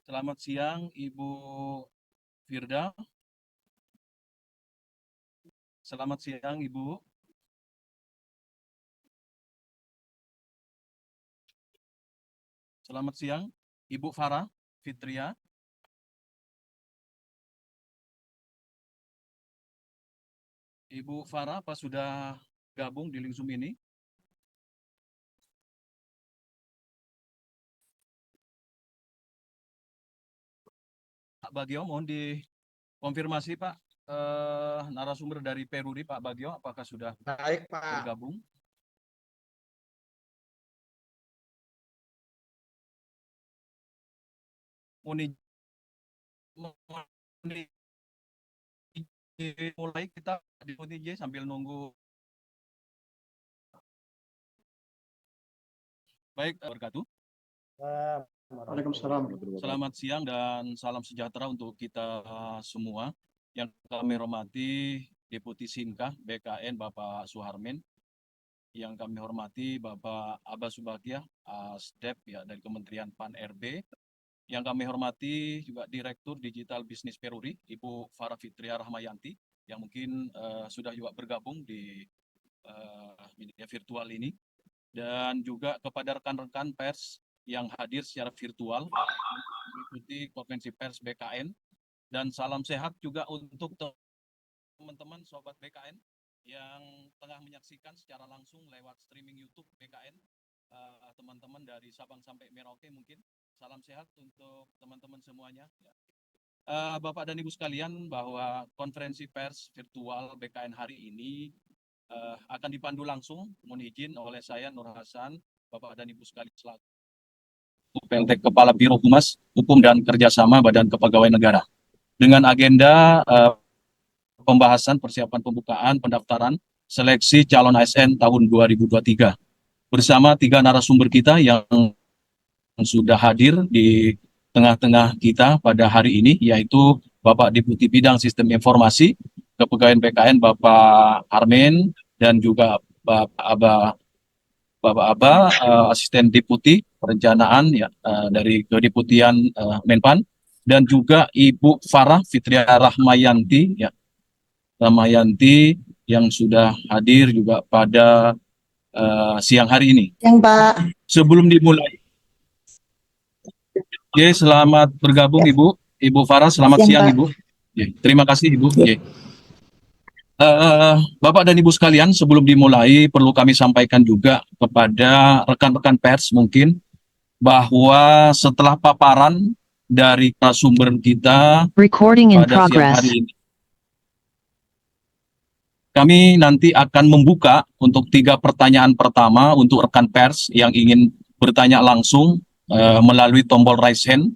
Selamat siang, Ibu Firda. Selamat siang, Ibu. Selamat siang, Ibu Farah Fitria. Ibu Farah, apa sudah gabung di link Zoom ini? Pak Bagio, mohon dikonfirmasi, Pak. Narasumber dari Peruri, Pak Bagio, apakah sudah Baik, Pak. bergabung? Mulai kita di sambil nunggu. Baik, berkatu. Waalaikumsalam. Selamat siang dan salam sejahtera untuk kita semua. Yang kami hormati Deputi Sinka BKN Bapak Suharmin, yang kami hormati Bapak Abbas Subakia, Asdep ya dari Kementerian Pan RB, yang kami hormati juga Direktur Digital Bisnis Peruri Ibu Farah Fitria Rahmayanti, yang mungkin sudah juga bergabung di media virtual ini, dan juga kepada rekan-rekan pers yang hadir secara virtual mengikuti konferensi pers BKN, dan salam sehat juga untuk teman-teman sobat BKN yang tengah menyaksikan secara langsung lewat streaming YouTube BKN. Teman-teman dari Sabang sampai Merauke, mungkin salam sehat untuk teman-teman semuanya. Bapak dan Ibu sekalian, bahwa konferensi pers virtual BKN hari ini akan dipandu langsung, mohon izin, oleh saya Nur Hasan, Bapak dan Ibu sekalian selaku PLT Kepala Biro Humas Hukum dan Kerjasama Badan Kepegawaian Negara, dengan agenda pembahasan persiapan pembukaan pendaftaran seleksi calon ASN tahun 2023 bersama 3 narasumber kita yang sudah hadir di tengah-tengah kita pada hari ini, yaitu Bapak Deputi Bidang Sistem Informasi Kepegawaian BKN Bapak Armen, dan juga Bapak Aba, Asisten Deputi Perencanaan ya, dari Kedeputian Menpan, dan juga Ibu Farah Fitria Rahmayanti ya, Rahmayanti yang sudah hadir juga pada siang hari ini. Yang Pak. Sebelum dimulai, selamat bergabung Ya. Ibu Farah, selamat siang Ibu. Terima kasih Ibu. Bapak dan Ibu sekalian, sebelum dimulai perlu kami sampaikan juga kepada rekan-rekan pers mungkin bahwa setelah paparan dari narasumber kita pada siang hari ini, kami nanti akan membuka untuk 3 pertanyaan pertama untuk rekan pers yang ingin bertanya langsung melalui tombol raise hand,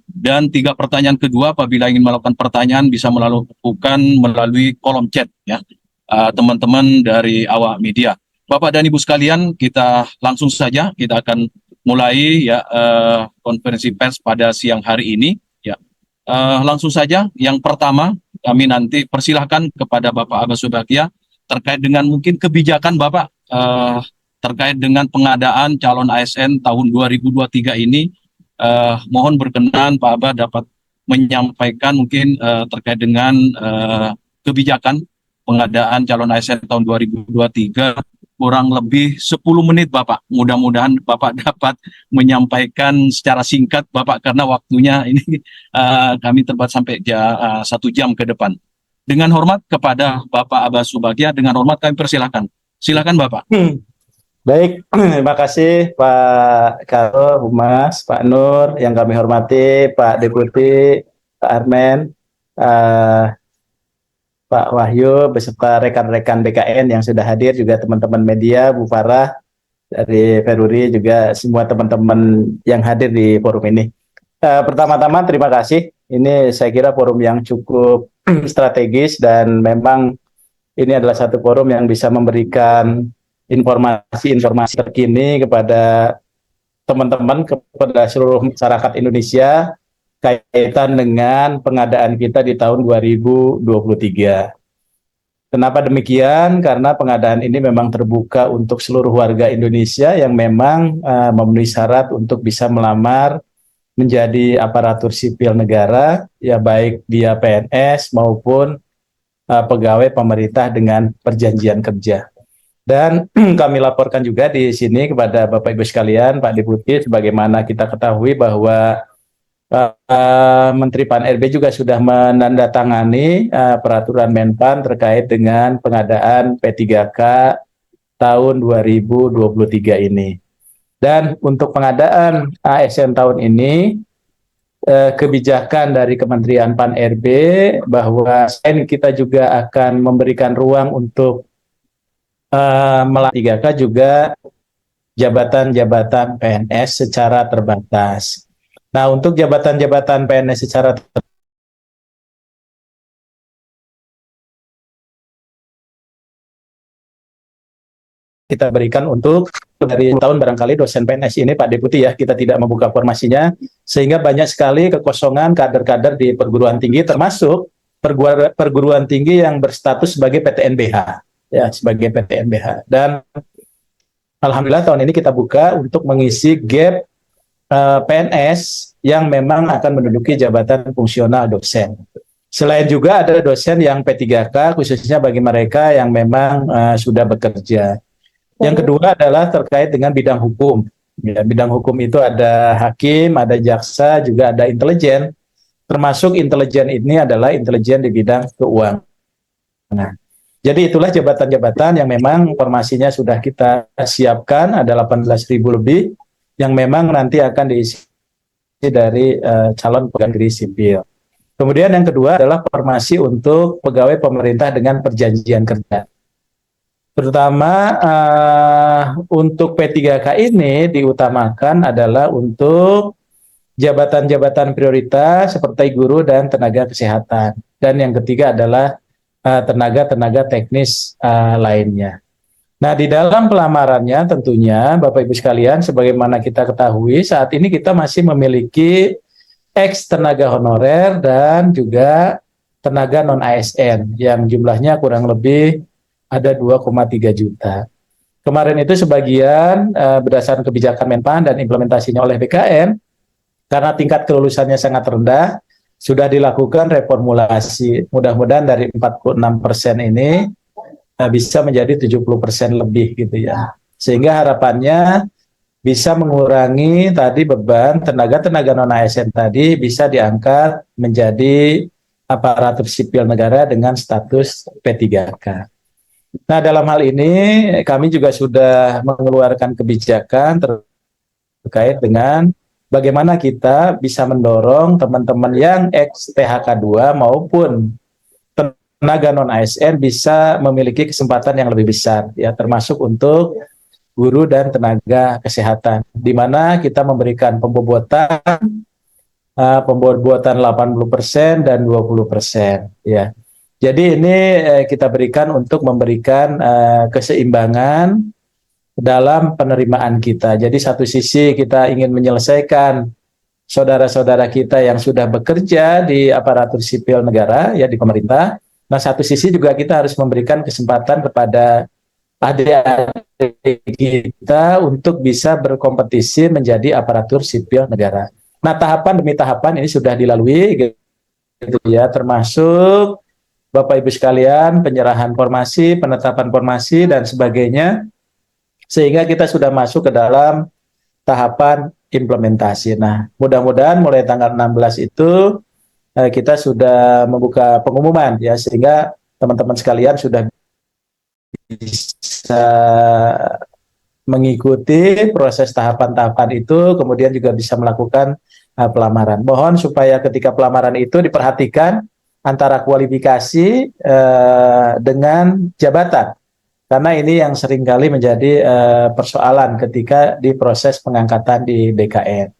dan 3 pertanyaan kedua apabila ingin melakukan pertanyaan bisa melakukan melalui kolom chat ya, teman-teman dari awak media. Bapak dan Ibu sekalian, kita langsung saja kita akan mulai ya konferensi pers pada siang hari ini ya. Langsung saja, yang pertama kami nanti persilahkan kepada Bapak Abbas Subakia terkait dengan mungkin kebijakan Bapak terkait dengan pengadaan calon ASN tahun 2023 ini. Mohon berkenan Pak Abbas dapat menyampaikan mungkin terkait dengan kebijakan pengadaan calon ASN tahun 2023, kurang lebih 10 menit Bapak. Mudah-mudahan Bapak dapat menyampaikan secara singkat Bapak, karena waktunya ini kami terbatas sampai 1 jam ke depan. Dengan hormat kepada Bapak Abbas Subakia, dengan hormat kami persilahkan. Silakan Bapak. Baik, terima kasih Pak Karo Humas, Pak Nur, yang kami hormati, Pak Deputi, Pak Armen, Pak Wahyu, beserta rekan-rekan BKN yang sudah hadir, juga teman-teman media, Bu Farah dari Peruri, juga semua teman-teman yang hadir di forum ini. Pertama-tama terima kasih, ini saya kira forum yang cukup strategis, dan memang ini adalah satu forum yang bisa memberikan informasi-informasi terkini kepada teman-teman, kepada seluruh masyarakat Indonesia kaitan dengan pengadaan kita di tahun 2023. Kenapa demikian? Karena pengadaan ini memang terbuka untuk seluruh warga Indonesia yang memang memenuhi syarat untuk bisa melamar menjadi aparatur sipil negara, ya baik dia PNS maupun pegawai pemerintah dengan perjanjian kerja. Dan kami laporkan juga di sini kepada Bapak Ibu sekalian, Pak Deputi, sebagaimana kita ketahui bahwa Menteri Pan-RB juga sudah menandatangani peraturan Menpan terkait dengan pengadaan P3K tahun 2023 ini. Dan untuk pengadaan ASN tahun ini, kebijakan dari Kementerian Pan-RB bahwa selain kita juga akan memberikan ruang untuk melalui 3K juga jabatan-jabatan PNS secara terbatas. Nah, untuk jabatan-jabatan PNS secara kita berikan untuk dari tahun barangkali dosen PNS ini Pak Deputi ya, kita tidak membuka formasinya sehingga banyak sekali kekosongan kader-kader di perguruan tinggi termasuk perguruan tinggi yang berstatus sebagai PTNBH ya, sebagai PTNBH. Dan alhamdulillah tahun ini kita buka untuk mengisi gap PNS yang memang akan menduduki jabatan fungsional dosen. Selain juga ada dosen yang P3K khususnya bagi mereka yang memang sudah bekerja. Yang kedua adalah terkait dengan bidang hukum. Ya, bidang hukum itu ada hakim, ada jaksa, juga ada intelijen. Termasuk intelijen ini adalah intelijen di bidang keuangan. Jadi itulah jabatan-jabatan yang memang formasinya sudah kita siapkan, ada 18.000 lebih, yang memang nanti akan diisi dari calon pegawai negeri sipil. Kemudian yang kedua adalah formasi untuk pegawai pemerintah dengan perjanjian kerja. Terutama untuk P3K ini diutamakan adalah untuk jabatan-jabatan prioritas seperti guru dan tenaga kesehatan. Dan yang ketiga adalah tenaga-tenaga teknis lainnya. Nah, di dalam pelamarannya tentunya Bapak Ibu sekalian, sebagaimana kita ketahui saat ini kita masih memiliki ex tenaga honorer dan juga tenaga non-ASN yang jumlahnya kurang lebih ada 2,3 juta. Kemarin itu sebagian berdasarkan kebijakan Menpan dan implementasinya oleh BKN, karena tingkat kelulusannya sangat rendah, sudah dilakukan reformulasi. Mudah-mudahan dari 46% ini bisa menjadi 70% lebih gitu ya. Sehingga harapannya bisa mengurangi tadi beban tenaga-tenaga non-ASN tadi bisa diangkat menjadi aparatur sipil negara dengan status P3K. Nah, dalam hal ini kami juga sudah mengeluarkan kebijakan terkait dengan bagaimana kita bisa mendorong teman-teman yang ex THK2 maupun tenaga non-ASN bisa memiliki kesempatan yang lebih besar, ya, termasuk untuk guru dan tenaga kesehatan, di mana kita memberikan pembobotan 80% dan 20%, ya. Jadi ini kita berikan untuk memberikan keseimbangan dalam penerimaan kita. Jadi satu sisi kita ingin menyelesaikan saudara-saudara kita yang sudah bekerja di aparatur sipil negara, ya, di pemerintah. Nah, satu sisi juga kita harus memberikan kesempatan kepada adik-adik kita untuk bisa berkompetisi menjadi aparatur sipil negara. Nah, tahapan demi tahapan ini sudah dilalui, gitu ya, termasuk Bapak Ibu sekalian, penyerahan formasi, penetapan formasi, dan sebagainya, sehingga kita sudah masuk ke dalam tahapan implementasi. Nah, mudah-mudahan mulai tanggal 16 itu kita sudah membuka pengumuman, ya, sehingga teman-teman sekalian sudah bisa mengikuti proses tahapan-tahapan itu, kemudian juga bisa melakukan pelamaran. Mohon supaya ketika pelamaran itu diperhatikan antara kualifikasi dengan jabatan, karena ini yang seringkali menjadi persoalan ketika di proses pengangkatan di BKN.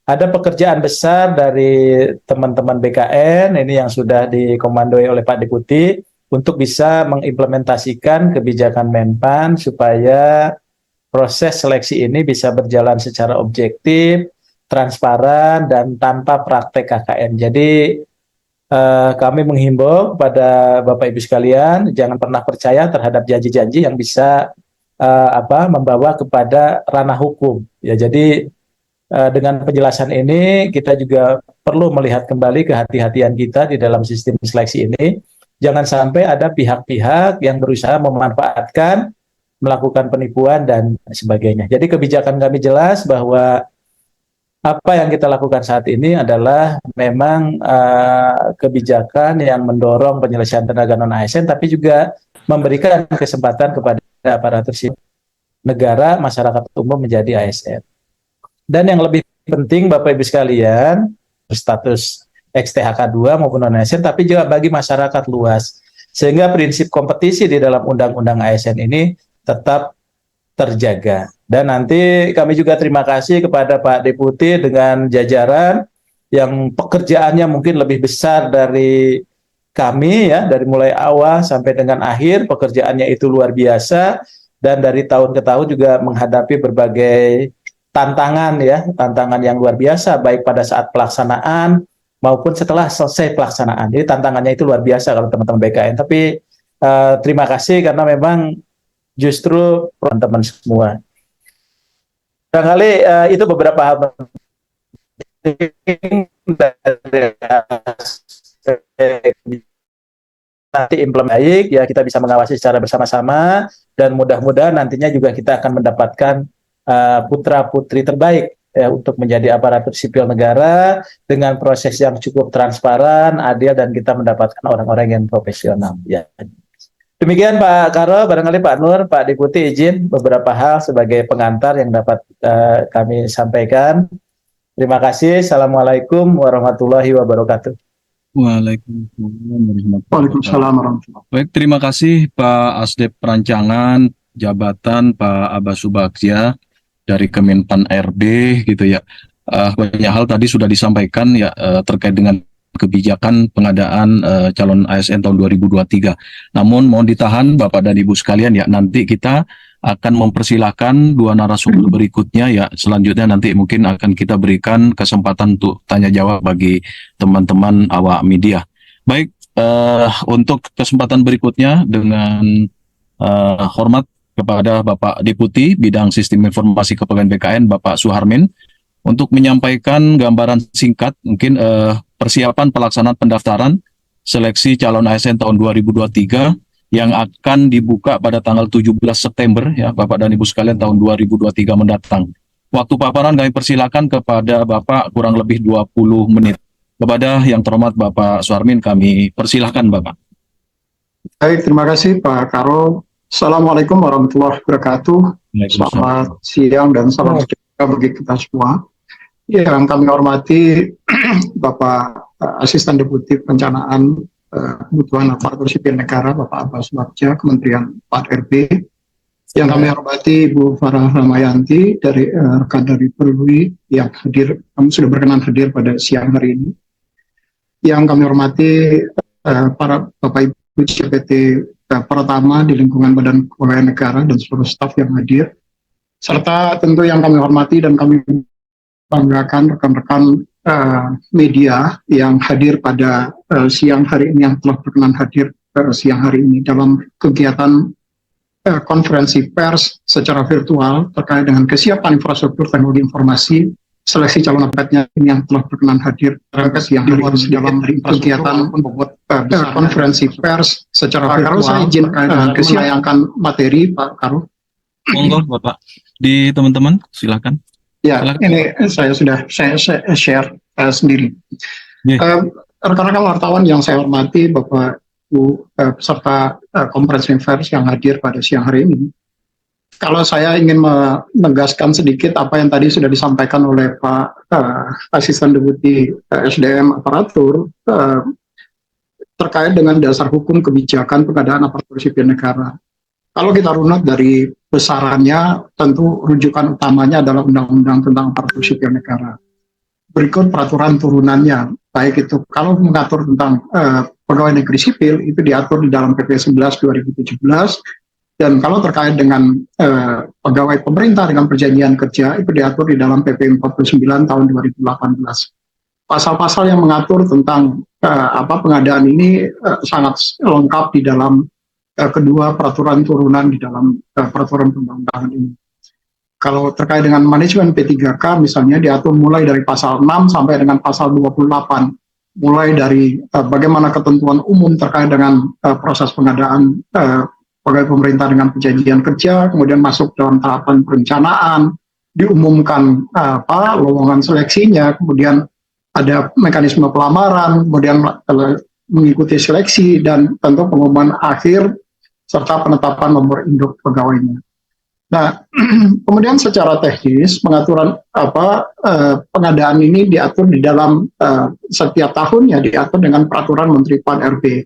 Ada pekerjaan besar dari teman-teman BKN ini yang sudah dikomandoi oleh Pak Deputi untuk bisa mengimplementasikan kebijakan Menpan supaya proses seleksi ini bisa berjalan secara objektif, transparan, dan tanpa praktek KKN. Jadi kami menghimbau kepada Bapak Ibu sekalian, jangan pernah percaya terhadap janji-janji yang bisa membawa kepada ranah hukum. Ya, jadi Dengan penjelasan ini kita juga perlu melihat kembali kehati-hatian kita di dalam sistem seleksi ini. Jangan sampai ada pihak-pihak yang berusaha memanfaatkan, melakukan penipuan dan sebagainya. Jadi kebijakan kami jelas bahwa apa yang kita lakukan saat ini adalah memang kebijakan yang mendorong penyelesaian tenaga non ASN, tapi juga memberikan kesempatan kepada aparatur sipil negara, masyarakat umum menjadi ASN. Dan yang lebih penting Bapak Ibu sekalian, berstatus XTHK 2 maupun non-ASN, tapi juga bagi masyarakat luas. Sehingga prinsip kompetisi di dalam Undang-Undang ASN ini tetap terjaga. Dan nanti kami juga terima kasih kepada Pak Deputi dengan jajaran yang pekerjaannya mungkin lebih besar dari kami ya, dari mulai awal sampai dengan akhir pekerjaannya itu luar biasa, dan dari tahun ke tahun juga menghadapi berbagai tantangan ya, tantangan yang luar biasa baik pada saat pelaksanaan maupun setelah selesai pelaksanaan. Jadi tantangannya itu luar biasa kalau teman-teman BKN. Tapi terima kasih karena memang justru teman-teman semua. Barangkali itu beberapa hal penting dari nanti implement baik ya, kita bisa mengawasi secara bersama-sama, dan mudah-mudahan nantinya juga kita akan mendapatkan putra-putri terbaik ya, untuk menjadi aparatur sipil negara dengan proses yang cukup transparan, adil, dan kita mendapatkan orang-orang yang profesional ya. Demikian Pak Karo, barangkali Pak Nur, Pak Deputi izin beberapa hal sebagai pengantar yang dapat kami sampaikan. Terima kasih. Assalamualaikum warahmatullahi wabarakatuh. Waalaikumsalam warahmatullahi. Baik, terima kasih Pak Asdep Perancangan Jabatan Pak Abbas Subagja dari Kemenpan RB gitu ya. Banyak hal tadi sudah disampaikan ya terkait dengan kebijakan pengadaan calon ASN tahun 2023. Namun mohon ditahan Bapak dan Ibu sekalian ya, nanti kita akan mempersilahkan dua narasumber berikutnya ya. Selanjutnya nanti mungkin akan kita berikan kesempatan untuk tanya jawab bagi teman-teman awak media. Baik, untuk kesempatan berikutnya dengan hormat kepada Bapak Deputi Bidang Sistem Informasi Kepegawaian BKN Bapak Suharmin untuk menyampaikan gambaran singkat mungkin persiapan pelaksanaan pendaftaran seleksi calon ASN tahun 2023 yang akan dibuka pada tanggal 17 September ya Bapak dan Ibu sekalian tahun 2023 mendatang. Waktu paparan kami persilakan kepada Bapak kurang lebih 20 menit. Kepada yang terhormat Bapak Suharmin kami persilahkan Bapak. Baik, terima kasih Pak Karo. Assalamualaikum warahmatullahi wabarakatuh. Selamat siang dan salam sejahtera bagi kita semua. Yang kami hormati Bapak Asisten Deputi Perencanaan Kebutuhan Aparatur Sipil Negara Bapak Abbas Subagja, Kementerian 4 RB. Yang kami hormati Ibu Farah Ramayanti dari rekan dari Perlui yang hadir, kami sudah berkenan hadir pada siang hari ini. Yang kami hormati para Bapak Ibu CPT pertama di lingkungan Badan Kepegawaian Negara dan seluruh staf yang hadir, serta tentu yang kami hormati dan kami banggakan rekan-rekan media yang hadir pada siang hari ini, yang telah berkenan hadir siang hari ini dalam kegiatan konferensi pers secara virtual terkait dengan kesiapan infrastruktur teknologi informasi seleksi calon APET-nya yang telah berkenan hadir pada siang hari ini dalam kegiatan konferensi pers secara virtual. Saya izin menayangkan materi Pak Karo. Monggo Bapak. Di teman-teman silakan. Ya, silakan. Ini saya share sendiri. Rekan-rekan wartawan yang saya hormati, Bapak Ibu peserta konferensi pers yang hadir pada siang hari ini. Kalau saya ingin menegaskan sedikit apa yang tadi sudah disampaikan oleh Pak Asisten Deputi SDM Aparatur terkait dengan dasar hukum kebijakan pengadaan aparatur sipil negara. Kalau kita runut dari besarannya, tentu rujukan utamanya adalah Undang-Undang tentang Aparatur Sipil Negara. Berikut peraturan turunannya, baik itu kalau mengatur tentang pegawai negeri sipil itu diatur di dalam PP 11 2017. Dan kalau terkait dengan pegawai pemerintah dengan perjanjian kerja itu diatur di dalam PP 49 tahun 2018. Pasal-pasal yang mengatur tentang pengadaan ini sangat lengkap di dalam kedua peraturan turunan di dalam peraturan perundang-undangan ini. Kalau terkait dengan manajemen P3K misalnya diatur mulai dari pasal 6 sampai dengan pasal 28, mulai dari bagaimana ketentuan umum terkait dengan proses pengadaan pegawai pemerintah dengan perjanjian kerja, kemudian masuk dalam tahapan perencanaan, diumumkan lowongan seleksinya, kemudian ada mekanisme pelamaran, kemudian mengikuti seleksi, dan tentu pengumuman akhir serta penetapan nomor induk pegawainya. Nah, kemudian secara teknis pengaturan pengadaan ini diatur di dalam setiap tahunnya diatur dengan peraturan Menteri Pan RB,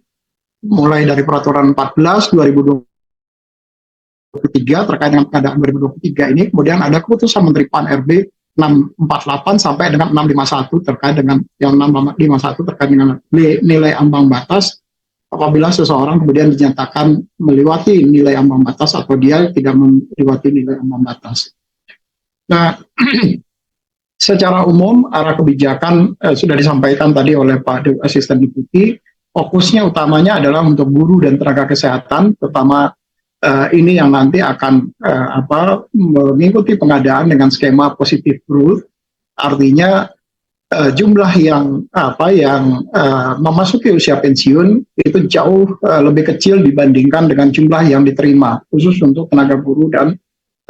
mulai dari peraturan 14 2023 terkait dengan pengadaan 2023 ini, kemudian ada keputusan Menteri Pan RB 648 sampai dengan 651 terkait dengan yang 651 terkait dengan nilai ambang batas apabila seseorang kemudian dinyatakan melewati nilai ambang batas atau dia tidak melewati nilai ambang batas. Nah, secara umum arah kebijakan sudah disampaikan tadi oleh Pak Asisten Deputi. Fokusnya utamanya adalah untuk guru dan tenaga kesehatan, terutama ini yang nanti akan mengikuti pengadaan dengan skema positive growth, artinya jumlah yang memasuki usia pensiun itu jauh lebih kecil dibandingkan dengan jumlah yang diterima, khusus untuk tenaga guru dan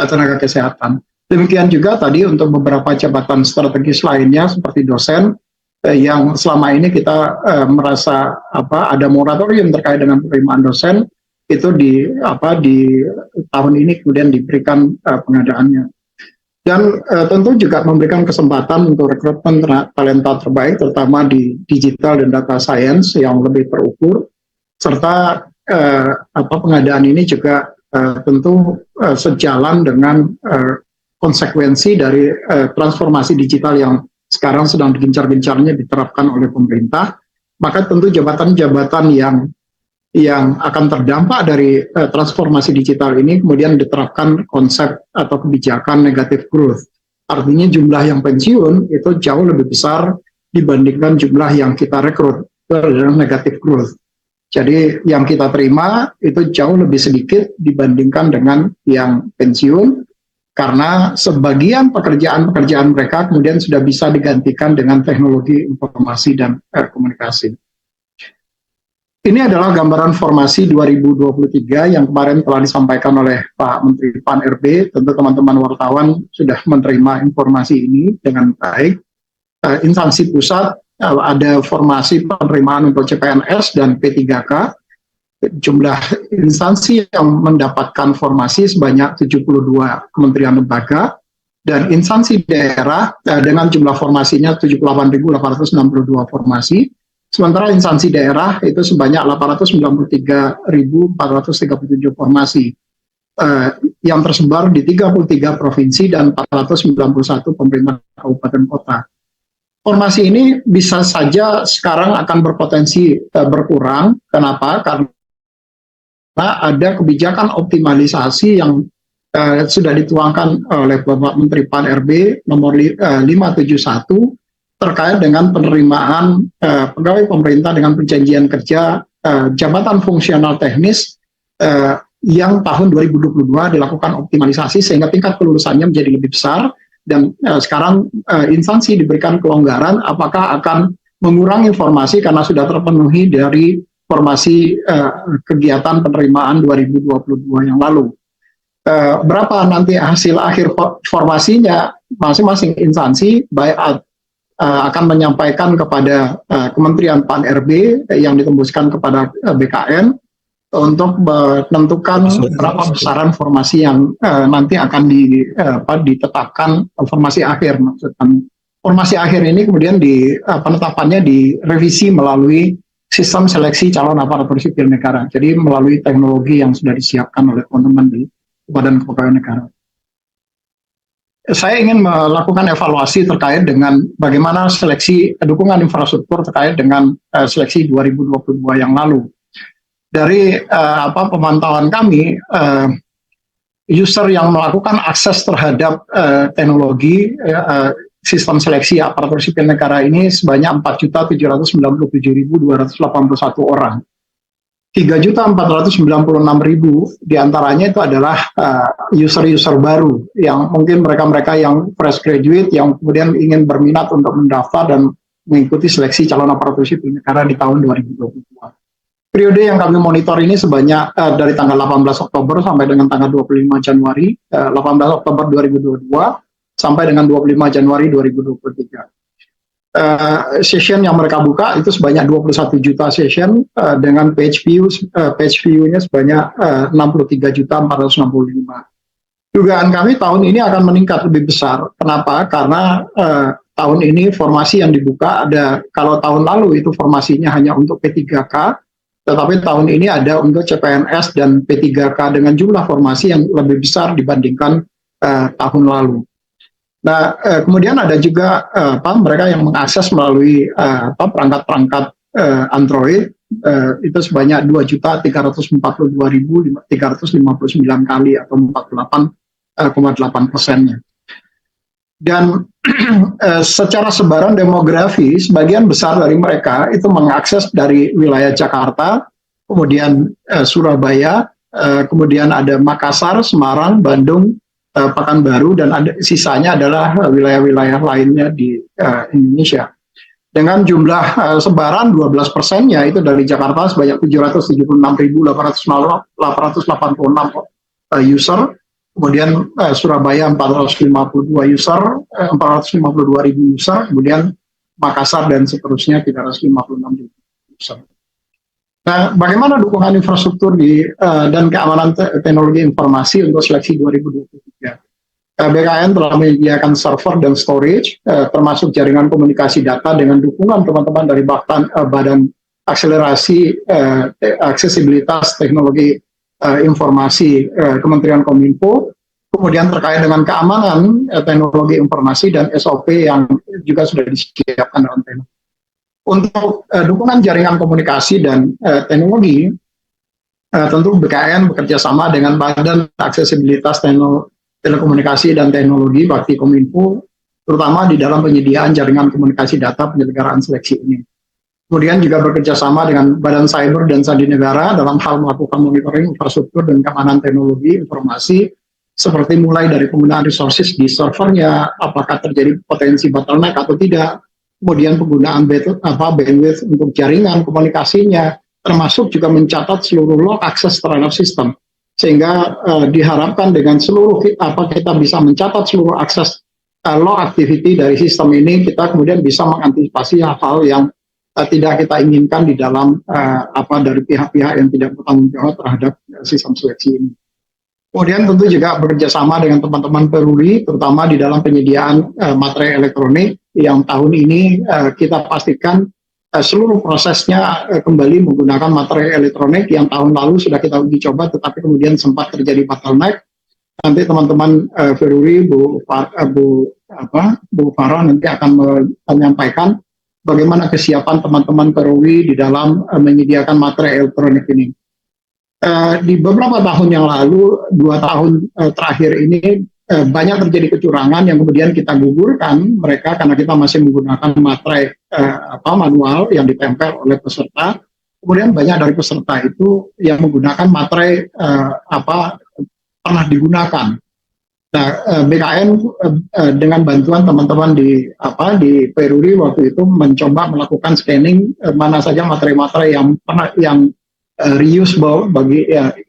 tenaga kesehatan. Demikian juga tadi untuk beberapa jabatan strategis lainnya seperti dosen yang selama ini kita merasa ada moratorium terkait dengan penerimaan dosen, itu di tahun ini kemudian diberikan pengadaannya. Dan tentu juga memberikan kesempatan untuk rekrutmen talenta terbaik, terutama di digital dan data science yang lebih terukur, serta pengadaan ini juga tentu sejalan dengan konsekuensi dari transformasi digital yang sekarang sedang digencar-gencarnya diterapkan oleh pemerintah. Maka tentu jabatan-jabatan yang akan terdampak dari transformasi digital ini kemudian diterapkan konsep atau kebijakan negative growth. Artinya jumlah yang pensiun itu jauh lebih besar dibandingkan jumlah yang kita rekrut, itu adalah negative growth. Jadi yang kita terima itu jauh lebih sedikit dibandingkan dengan yang pensiun, karena sebagian pekerjaan mereka kemudian sudah bisa digantikan dengan teknologi informasi dan komunikasi. Ini adalah gambaran formasi 2023 yang kemarin telah disampaikan oleh Pak Menteri Pan RB. Tentu teman-teman wartawan sudah menerima informasi ini dengan baik. Instansi pusat ada formasi penerimaan untuk CPNS dan P3K. Jumlah instansi yang mendapatkan formasi sebanyak 72 kementerian lembaga, dan instansi daerah dengan jumlah formasinya 78.862 formasi. Sementara instansi daerah itu sebanyak 893.437 formasi yang tersebar di 33 provinsi dan 491 pemerintah kabupaten kota. Formasi ini bisa saja sekarang akan berpotensi berkurang. Kenapa? Karena ada kebijakan optimalisasi yang sudah dituangkan oleh Bapak Menteri Pan RB nomor 571 terkait dengan penerimaan pegawai pemerintah dengan perjanjian kerja jabatan fungsional teknis yang tahun 2022 dilakukan optimalisasi sehingga tingkat kelulusannya menjadi lebih besar, dan sekarang instansi diberikan kelonggaran apakah akan mengurangi formasi karena sudah terpenuhi dari formasi kegiatan penerimaan 2022 yang lalu. Berapa nanti hasil akhir formasinya, masing-masing instansi baik akan menyampaikan kepada Kementerian Pan RB yang ditembuskan kepada BKN untuk menentukan berapa besaran formasi yang nanti akan ditetapkan formasi akhir. Maksudnya formasi akhir ini kemudian penetapannya direvisi melalui sistem seleksi calon aparatur sipil negara. Jadi melalui teknologi yang sudah disiapkan oleh teman-teman di Badan Kepegawaian Negara. Saya ingin melakukan evaluasi terkait dengan bagaimana seleksi dukungan infrastruktur terkait dengan seleksi 2022 yang lalu. Dari pemantauan kami, user yang melakukan akses terhadap teknologi sistem seleksi aparatur sipil negara ini sebanyak 4.797.281 orang. 3.496.000 diantaranya itu adalah user-user baru yang mungkin mereka-mereka yang fresh graduate yang kemudian ingin berminat untuk mendaftar dan mengikuti seleksi calon aparatur sipil negara di tahun 2022. Periode yang kami monitor ini sebanyak dari tanggal 18 Oktober sampai dengan tanggal 25 Januari, 18 Oktober 2022 sampai dengan 25 Januari 2023. Session yang mereka buka itu sebanyak 21 juta session dengan page view-nya sebanyak 63.465. Dugaan kami tahun ini akan meningkat lebih besar. Kenapa? Karena tahun ini formasi yang dibuka ada, kalau tahun lalu itu formasinya hanya untuk P3K, tetapi tahun ini ada untuk CPNS dan P3K dengan jumlah formasi yang lebih besar dibandingkan tahun lalu. Nah, kemudian ada juga mereka yang mengakses melalui perangkat-perangkat Android itu sebanyak 2.342.359 kali atau 48,8%-nya. Dan secara sebaran demografi, sebagian besar dari mereka itu mengakses dari wilayah Jakarta, kemudian Surabaya, kemudian ada Makassar, Semarang, Bandung, Pekanbaru, dan sisanya adalah wilayah-wilayah lainnya di Indonesia. Dengan jumlah sebaran 12%-nya itu dari Jakarta sebanyak 776.886 user, kemudian Surabaya 452 user, 452.000 user, kemudian Makassar dan seterusnya 356.000 user. Nah, bagaimana dukungan infrastruktur dan keamanan teknologi informasi untuk seleksi 2023? BKN telah menyediakan server dan storage, termasuk jaringan komunikasi data dengan dukungan teman-teman dari Badan Akselerasi Aksesibilitas Teknologi Informasi Kementerian Kominfo, kemudian terkait dengan keamanan teknologi informasi dan SOP yang juga sudah disiapkan dalam teknologi. Untuk dukungan jaringan komunikasi dan teknologi, tentu BKN bekerja sama dengan Badan Aksesibilitas Telekomunikasi dan Teknologi Bakti Kominfo, terutama di dalam penyediaan jaringan komunikasi data penyelenggaraan seleksi ini. Kemudian juga bekerja sama dengan Badan Cyber dan Sandi Negara dalam hal melakukan monitoring infrastruktur dan keamanan teknologi informasi, seperti mulai dari penggunaan resources di servernya, apakah terjadi potensi bottleneck atau tidak, kemudian penggunaan bandwidth untuk jaringan komunikasinya, termasuk juga mencatat seluruh log akses terhadap sistem, sehingga diharapkan dengan seluruh kita bisa mencatat seluruh akses log activity dari sistem ini, kita kemudian bisa mengantisipasi hal-hal yang tidak kita inginkan di dalam dari pihak-pihak yang tidak bertanggung jawab terhadap sistem seleksi ini. Kemudian tentu juga bekerja sama dengan teman-teman Peruri, terutama di dalam penyediaan materai elektronik yang tahun ini kita pastikan seluruh prosesnya kembali menggunakan materai elektronik yang tahun lalu sudah kita uji coba, tetapi kemudian sempat terjadi bottleneck. Nanti teman-teman Peruri, Bu Farah nanti akan menyampaikan bagaimana kesiapan teman-teman Peruri di dalam menyediakan materai elektronik ini. Di beberapa tahun yang lalu, 2 tahun terakhir ini banyak terjadi kecurangan yang kemudian kita gugurkan mereka karena kita masih menggunakan materai manual yang ditempel oleh peserta. Kemudian banyak dari peserta itu yang menggunakan materai pernah digunakan. Nah, BKN dengan bantuan teman-teman di Peruri waktu itu mencoba melakukan scanning mana saja materai-materai yang reusable bagi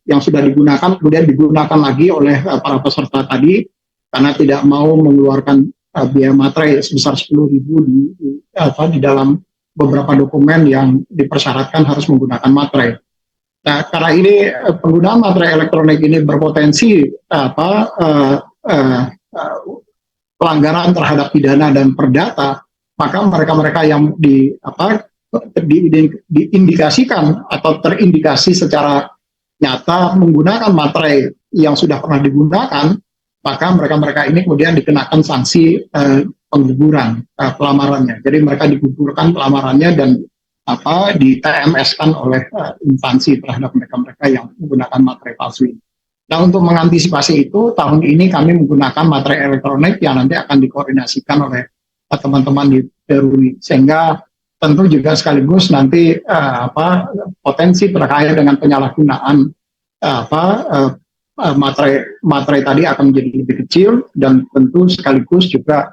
yang sudah digunakan kemudian digunakan lagi oleh para peserta tadi, karena tidak mau mengeluarkan biaya materai sebesar 10.000 di dalam beberapa dokumen yang dipersyaratkan harus menggunakan materai. Nah, karena ini penggunaan materai elektronik ini berpotensi pelanggaran terhadap pidana dan perdata, maka mereka-mereka yang diindikasikan atau terindikasi secara nyata menggunakan materai yang sudah pernah digunakan, maka mereka-mereka ini kemudian dikenakan sanksi pengguguran pelamarannya. Jadi mereka digugurkan pelamarannya dan di TMS-kan oleh instansi terhadap mereka-mereka yang menggunakan materai palsu ini. Nah, untuk mengantisipasi itu, tahun ini kami menggunakan materai elektronik yang nanti akan dikoordinasikan oleh teman-teman di Peruri, sehingga tentu juga sekaligus nanti potensi terkait dengan penyalahgunaan materai tadi akan menjadi lebih kecil, dan tentu sekaligus juga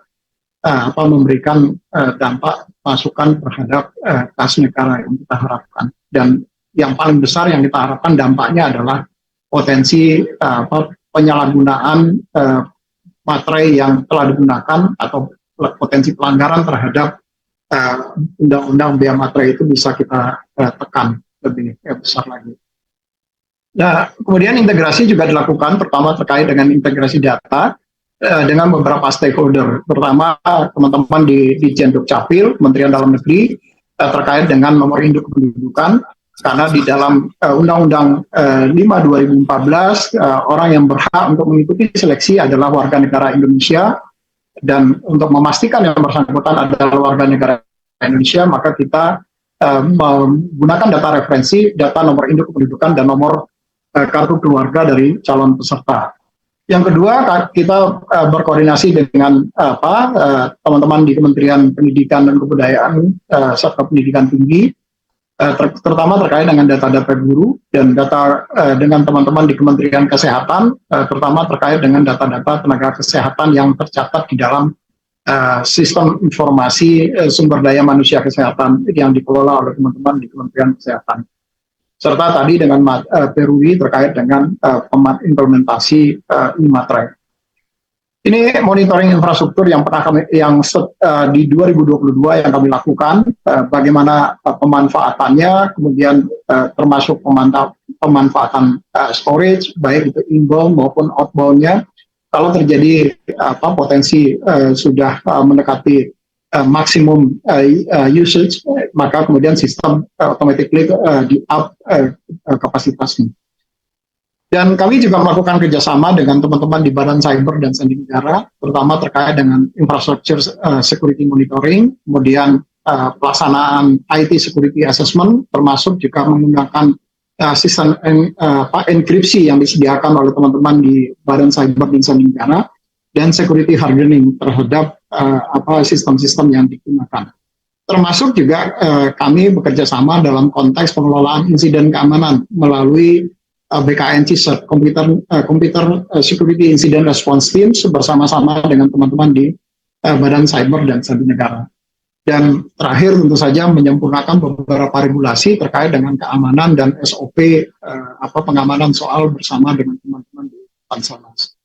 memberikan dampak masukan terhadap kas negara yang kita harapkan. Dan yang paling besar yang kita harapkan dampaknya adalah potensi penyalahgunaan materai yang telah digunakan atau potensi pelanggaran terhadap undang-undang bea materai itu bisa kita tekan lebih besar lagi. Nah, kemudian integrasi juga dilakukan, pertama terkait dengan integrasi data dengan beberapa stakeholder, terutama teman-teman di Ditjen Dukcapil, Kementerian Dalam Negeri, terkait dengan nomor induk kependudukan, karena di dalam Undang-Undang 5/2014 orang yang berhak untuk mengikuti seleksi adalah warga negara Indonesia, dan untuk memastikan yang bersangkutan adalah warga negara Indonesia, maka kita menggunakan data referensi, data nomor induk kependudukan dan nomor kartu keluarga dari calon peserta. Yang kedua, kita berkoordinasi dengan teman-teman di Kementerian Pendidikan dan Kebudayaan serta Pendidikan Tinggi, terutama terkait dengan data-data guru dan data dengan teman-teman di Kementerian Kesehatan, terutama terkait dengan data-data tenaga kesehatan yang tercatat di dalam sistem informasi sumber daya manusia kesehatan yang dikelola oleh teman-teman di Kementerian Kesehatan. Serta tadi dengan Peruri terkait dengan implementasi e-materai. Ini monitoring infrastruktur yang pernah kami di 2022 yang kami lakukan, bagaimana pemanfaatannya, kemudian termasuk pemanfaatan storage, baik itu inbound maupun outbound-nya. Kalau terjadi potensi sudah mendekati maksimum usage, maka kemudian sistem automatically di up kapasitasnya. Dan kami juga melakukan kerjasama dengan teman-teman di Badan Cyber dan Sandi Negara, terutama terkait dengan infrastructure security monitoring, kemudian pelaksanaan IT security assessment, termasuk juga menggunakan sistem enkripsi yang disediakan oleh teman-teman di Badan Cyber dan Sandi Negara, dan security hardening terhadap sistem-sistem yang digunakan. Termasuk juga kami bekerja sama dalam konteks pengelolaan insiden keamanan melalui BKN CISER, Computer Security Incident Response Team, bersama-sama dengan teman-teman di Badan Cyber dan Sandi Negara. Dan terakhir tentu saja menyempurnakan beberapa regulasi terkait dengan keamanan dan SOP pengamanan soal bersama dengan teman-teman di Panselnas.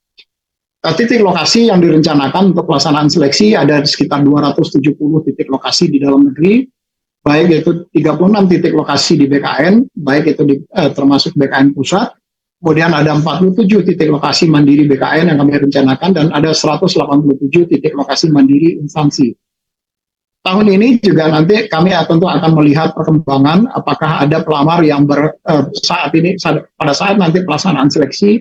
Titik lokasi yang direncanakan untuk pelaksanaan seleksi ada sekitar 270 titik lokasi di dalam negeri, baik itu 36 titik lokasi di BKN, baik itu termasuk BKN pusat, kemudian ada 47 titik lokasi mandiri BKN yang kami rencanakan, dan ada 187 titik lokasi mandiri instansi. Tahun ini juga nanti kami tentu akan melihat perkembangan apakah ada pelamar yang pada saat nanti pelaksanaan seleksi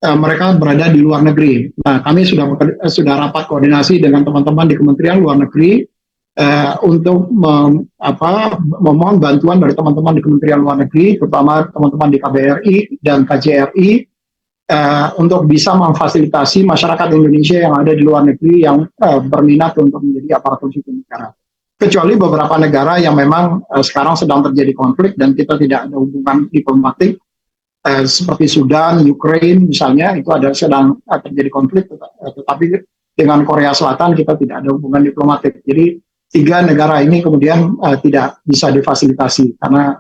mereka berada di luar negeri. Nah, kami sudah rapat koordinasi dengan teman-teman di Kementerian Luar Negeri untuk memohon bantuan dari teman-teman di Kementerian Luar Negeri, terutama teman-teman di KBRI dan KJRI, untuk bisa memfasilitasi masyarakat Indonesia yang ada di luar negeri yang berminat untuk menjadi aparatur sipil negara. Kecuali beberapa negara yang memang sekarang sedang terjadi konflik dan kita tidak ada hubungan diplomatik, seperti Sudan, Ukraine misalnya, itu sedang terjadi konflik, tetapi dengan Korea Selatan kita tidak ada hubungan diplomatik. Jadi 3 negara ini kemudian tidak bisa difasilitasi karena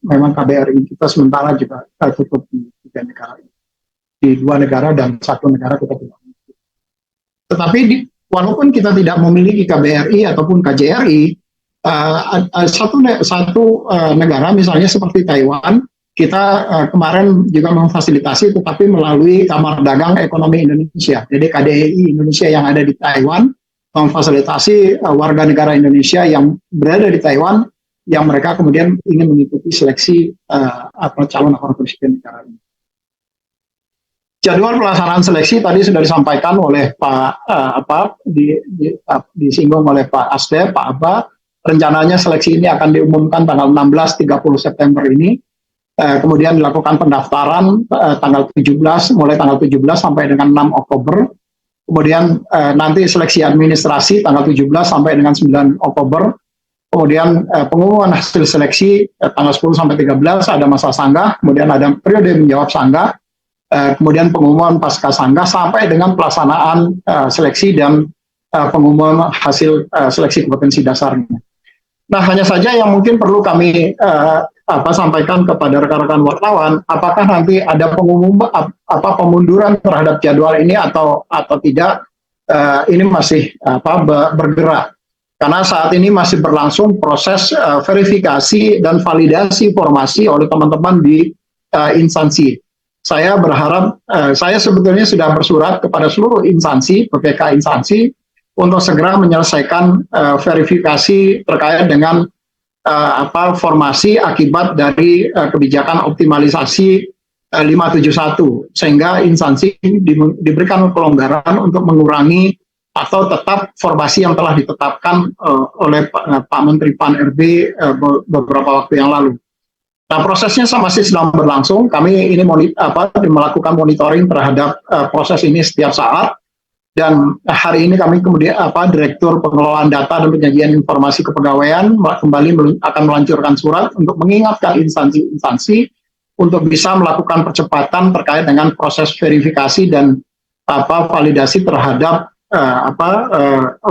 memang KBRI kita sementara juga tutup di 3 negara ini. Di 2 negara dan 1 negara kita tidak memiliki. Tetapi walaupun kita tidak memiliki KBRI ataupun KJRI, satu negara misalnya seperti Taiwan, kita kemarin juga memfasilitasi, tetapi melalui Kamar Dagang Ekonomi Indonesia. Jadi KDI Indonesia yang ada di Taiwan memfasilitasi warga negara Indonesia yang berada di Taiwan yang mereka kemudian ingin mengikuti seleksi calon aparatur sipil negara ini. Jadwal pelaksanaan seleksi tadi sudah disampaikan oleh disinggung oleh Pak Asde, Pak Abba. Rencananya seleksi ini akan diumumkan tanggal 16-30 September ini. Kemudian dilakukan pendaftaran mulai tanggal 17 sampai dengan 6 Oktober. Kemudian nanti seleksi administrasi tanggal 17 sampai dengan 9 Oktober. kemudian pengumuman hasil seleksi tanggal 10 sampai 13 ada masa sanggah, kemudian ada periode menjawab sanggah, kemudian pengumuman pasca sanggah sampai dengan pelaksanaan seleksi dan pengumuman hasil seleksi kompetensi dasarnya. Nah, hanya saja yang mungkin perlu kami sampaikan kepada rekan-rekan wartawan, apakah nanti ada pengumuman pemunduran terhadap jadwal ini atau tidak, ini masih bergerak. Karena saat ini masih berlangsung proses verifikasi dan validasi formasi oleh teman-teman di instansi. Saya berharap, saya sebetulnya sudah bersurat kepada seluruh instansi, PPK instansi, untuk segera menyelesaikan verifikasi terkait dengan formasi akibat dari kebijakan optimalisasi 571, sehingga instansi diberikan kelonggaran untuk mengurangi atau tetap formasi yang telah ditetapkan oleh Pak Menteri Pan RB beberapa waktu yang lalu. Nah, prosesnya masih sedang berlangsung. Kami ini melakukan monitoring terhadap proses ini setiap saat. Dan hari ini kami kemudian Direktur Pengelolaan Data dan Penyajian Informasi Kepegawaian kembali akan meluncurkan surat untuk mengingatkan instansi-instansi untuk bisa melakukan percepatan terkait dengan proses verifikasi dan validasi terhadap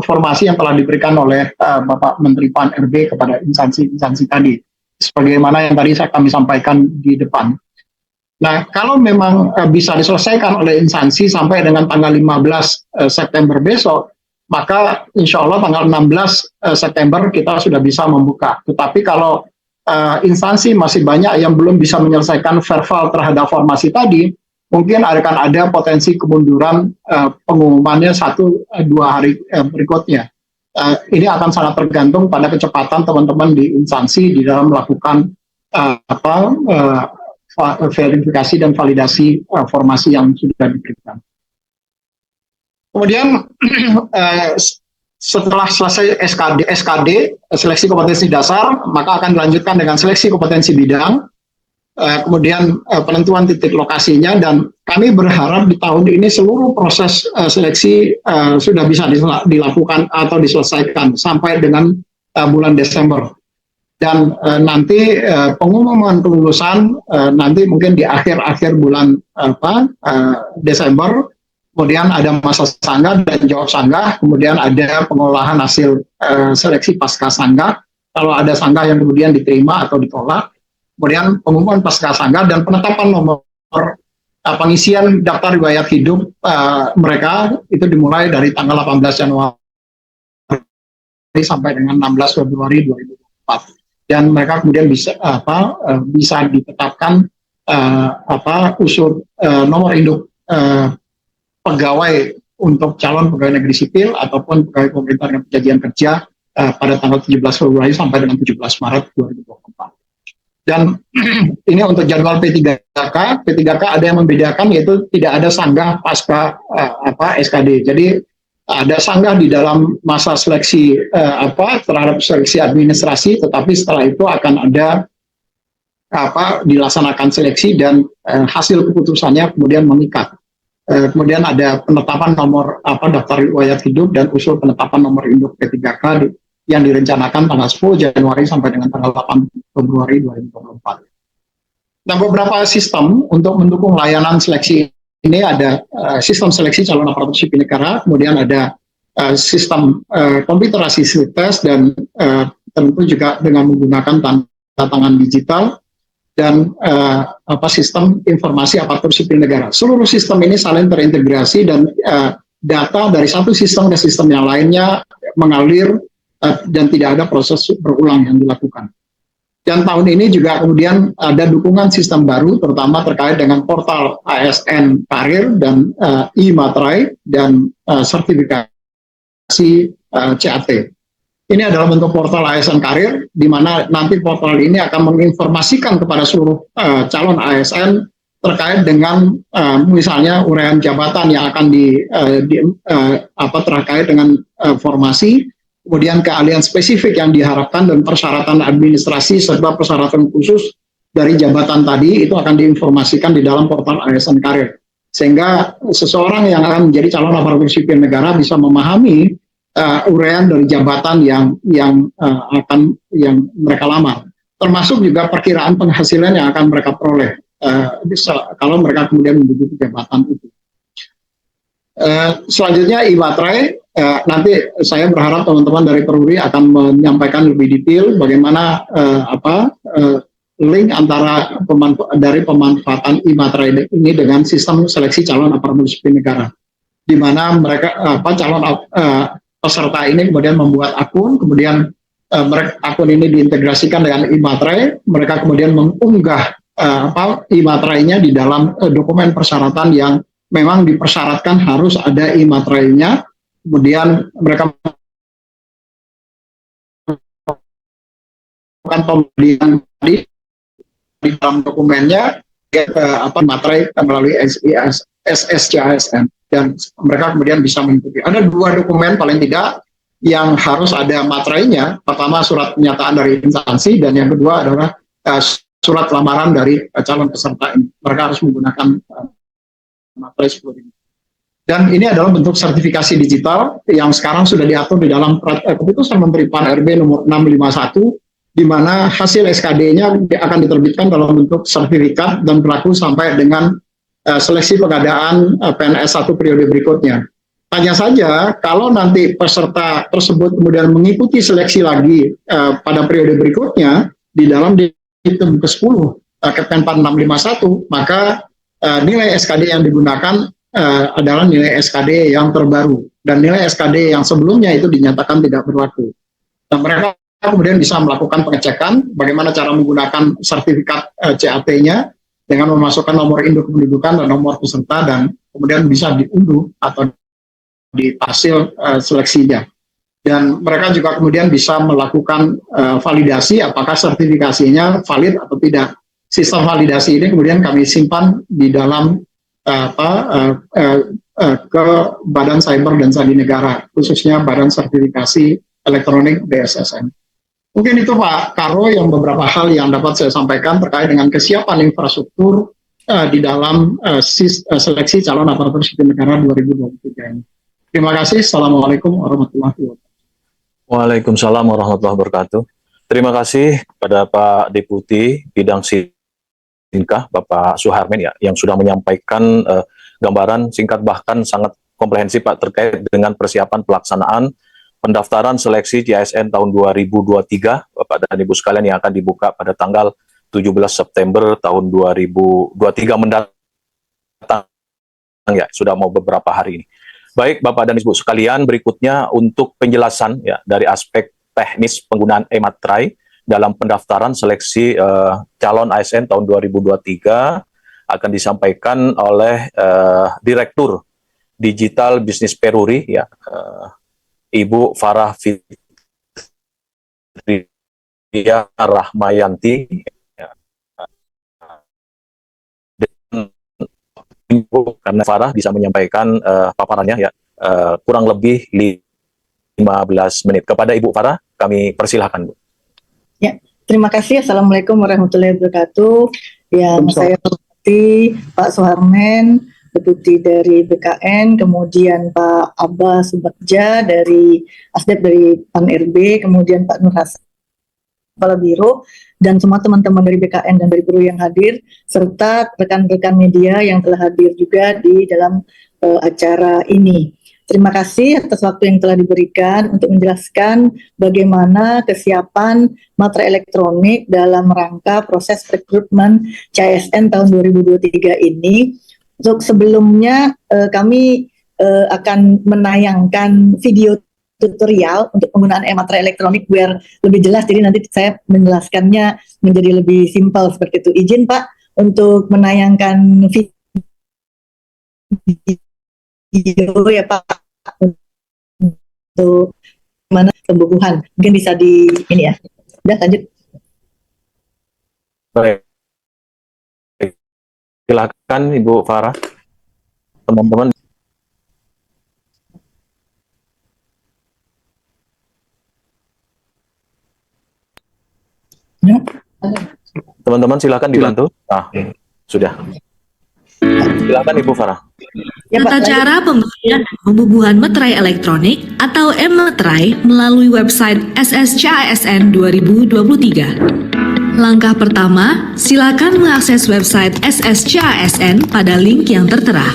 formasi yang telah diberikan oleh Bapak Menteri Pan RB kepada instansi-instansi tadi, sebagaimana yang tadi kami sampaikan di depan. Nah, kalau memang bisa diselesaikan oleh instansi sampai dengan tanggal 15 September besok, maka insya Allah tanggal 16 September kita sudah bisa membuka. Tetapi kalau instansi masih banyak yang belum bisa menyelesaikan verbal terhadap formasi tadi, mungkin akan ada potensi kemunduran pengumumannya 1-2 hari berikutnya. Ini akan sangat tergantung pada kecepatan teman-teman di instansi di dalam melakukan verifikasi dan validasi formasi yang sudah diberikan. Kemudian setelah selesai SKD, seleksi kompetensi dasar, maka akan dilanjutkan dengan seleksi kompetensi bidang, kemudian penentuan titik lokasinya, dan kami berharap di tahun ini seluruh proses seleksi sudah bisa dilakukan atau diselesaikan sampai dengan bulan Desember. Dan nanti pengumuman kelulusan nanti mungkin di akhir bulan Desember, kemudian ada masa sanggah dan jawab sanggah, kemudian ada pengolahan hasil seleksi pasca sanggah, kalau ada sanggah yang kemudian diterima atau ditolak, kemudian pengumuman pasca sanggah dan penetapan nomor pengisian daftar riwayat hidup mereka itu dimulai dari tanggal 18 Januari sampai dengan 16 Februari 2024. Dan mereka kemudian bisa ditetapkan usul nomor induk pegawai untuk calon pegawai negeri sipil ataupun pegawai pemerintah dengan perjanjian kerja pada tanggal 17 Februari sampai dengan 17 Maret 2024. Dan ini untuk jadwal P3K. P3K ada yang membedakan, yaitu tidak ada sanggah pasca SKD. Jadi ada sanggah di dalam masa seleksi terhadap seleksi administrasi, tetapi setelah itu akan ada dilaksanakan seleksi dan hasil keputusannya kemudian mengikat. Kemudian ada penetapan nomor daftar riwayat hidup dan usul penetapan nomor induk P3K yang direncanakan tanggal 10 Januari sampai dengan tanggal 8 Februari 2024. Nah, beberapa sistem untuk mendukung layanan seleksi ini ada sistem seleksi calon aparatur sipil negara, kemudian ada sistem komputerasi tes, dan tentu juga dengan menggunakan tanda tangan digital, dan sistem informasi aparatur sipil negara. Seluruh sistem ini saling terintegrasi dan data dari satu sistem ke sistem yang lainnya mengalir dan tidak ada proses berulang yang dilakukan. Dan tahun ini juga kemudian ada dukungan sistem baru, terutama terkait dengan portal ASN Karir dan e-Materai dan sertifikasi CAT. Ini adalah bentuk portal ASN Karir, di mana nanti portal ini akan menginformasikan kepada seluruh calon ASN terkait dengan misalnya uraian jabatan yang akan terkait dengan formasi, kemudian keahlian spesifik yang diharapkan dan persyaratan administrasi serta persyaratan khusus dari jabatan tadi itu akan diinformasikan di dalam portal ASN Karir. Sehingga seseorang yang akan menjadi calon aparatur sipil negara bisa memahami uraian dari jabatan yang mereka lamar, termasuk juga perkiraan penghasilan yang akan mereka peroleh kalau mereka kemudian menduduki jabatan itu. Selanjutnya e-materai, nanti saya berharap teman-teman dari Peruri akan menyampaikan lebih detail bagaimana link antara dari pemanfaatan e-materai ini dengan sistem seleksi calon aparatur sipil negara, di mana mereka calon peserta ini kemudian membuat akun, kemudian akun ini diintegrasikan dengan e-materai, mereka kemudian mengunggah e-materainya di dalam dokumen persyaratan yang memang dipersyaratkan harus ada e-materainya, kemudian mereka melakukan pembelian di dalam dokumennya materai melalui SSCASN, dan mereka kemudian bisa mengikuti. Ada 2 dokumen paling tidak yang harus ada materainya. Pertama, surat pernyataan dari instansi, dan yang kedua adalah surat lamaran dari calon peserta ini. Mereka harus menggunakan materai 10 ini. Dan ini adalah bentuk sertifikasi digital yang sekarang sudah diatur di dalam keputusan Menteri PAN-RB nomor 651, di mana hasil SKD-nya akan diterbitkan dalam bentuk sertifikat dan berlaku sampai dengan seleksi pengadaan PNS 1 periode berikutnya. Hanya saja kalau nanti peserta tersebut kemudian mengikuti seleksi lagi pada periode berikutnya di dalam Ditum ke-10 Kemenpan 651, maka nilai SKD yang digunakan adalah nilai SKD yang terbaru, dan nilai SKD yang sebelumnya itu dinyatakan tidak berlaku. Dan mereka kemudian bisa melakukan pengecekan bagaimana cara menggunakan sertifikat CAT-nya dengan memasukkan nomor induk kependudukan dan nomor peserta, dan kemudian bisa diunduh atau di hasil seleksinya. Dan mereka juga kemudian bisa melakukan validasi apakah sertifikasinya valid atau tidak. Sistem validasi ini kemudian kami simpan di dalam ke Badan Cyber dan Sandi Negara, khususnya Badan Sertifikasi Elektronik BSSN. Mungkin itu Pak Karo yang beberapa hal yang dapat saya sampaikan terkait dengan kesiapan infrastruktur di dalam seleksi calon aparatur sipil negara 2023 ini. Terima kasih. Assalamualaikum warahmatullahi wabarakatuh. Waalaikumsalam warahmatullahi wabarakatuh. Terima kasih kepada Pak Deputi Bidang Sinkah, Bapak Suharmen ya, yang sudah menyampaikan gambaran singkat bahkan sangat komprehensif Pak terkait dengan persiapan pelaksanaan pendaftaran seleksi JASN tahun 2023, Bapak dan Ibu sekalian, yang akan dibuka pada tanggal 17 September tahun 2023 mendatang ya, sudah mau beberapa hari ini. Baik Bapak dan Ibu sekalian, berikutnya untuk penjelasan ya dari aspek teknis penggunaan e-materai dalam pendaftaran seleksi calon ASN tahun 2023 akan disampaikan oleh Direktur Digital Bisnis Peruri ya, Ibu Farah Fitria Rahmayanti ya. Karena Farah bisa menyampaikan paparannya ya kurang lebih 15 menit. Kepada Ibu Farah kami persilahkan Bu. Ya, terima kasih. Assalamualaikum warahmatullahi wabarakatuh. Yang saya hormati Pak Suharmen, Deputi dari BKN, kemudian Pak Abbas Subagja dari Asdep dari PAN-RB, kemudian Pak Nur Hasan, Kepala Biro, dan semua teman-teman dari BKN dan dari Biro yang hadir, serta rekan-rekan media yang telah hadir juga di dalam acara ini. Terima kasih atas waktu yang telah diberikan untuk menjelaskan bagaimana kesiapan materai elektronik dalam rangka proses rekrutmen CASN tahun 2023 ini. Untuk sebelumnya kami akan menayangkan video tutorial untuk penggunaan e-materai elektronik biar lebih jelas, jadi nanti saya menjelaskannya menjadi lebih simpel seperti itu. Izin Pak untuk menayangkan video ya Pak untuk mana pembukuan, mungkin bisa di ini ya. Udah lanjut. Baik. Silakan Ibu Farah. Teman-teman. Teman-teman silakan dibantu. Nah, sudah. Silakan Ibu Farah. Ya, Tata Pak. cara pembelian dan pembubuhan meterai elektronik atau e-meterai melalui website SSCASN 2023. Langkah pertama, silakan mengakses website SSCASN pada link yang tertera.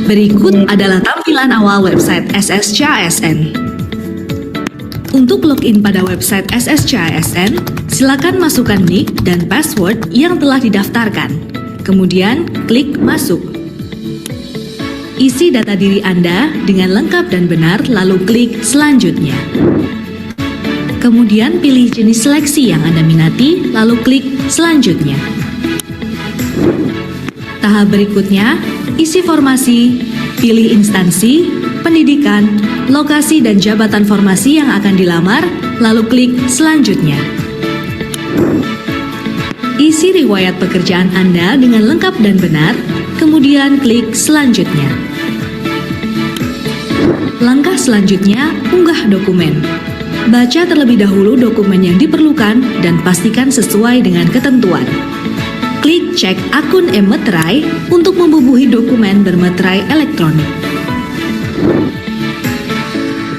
Berikut adalah tampilan awal website SSCASN. Untuk login pada website SSCASN, silakan masukkan nick dan password yang telah didaftarkan. Kemudian, klik masuk. Isi data diri Anda dengan lengkap dan benar, lalu klik selanjutnya. Kemudian pilih jenis seleksi yang Anda minati, lalu klik selanjutnya. Tahap berikutnya, isi formasi, pilih instansi, pendidikan, lokasi dan jabatan formasi yang akan dilamar, lalu klik selanjutnya. Isi riwayat pekerjaan Anda dengan lengkap dan benar, kemudian klik selanjutnya. Langkah selanjutnya, unggah dokumen. Baca terlebih dahulu dokumen yang diperlukan dan pastikan sesuai dengan ketentuan. Klik cek akun e-meterai untuk membubuhi dokumen bermeterai elektronik.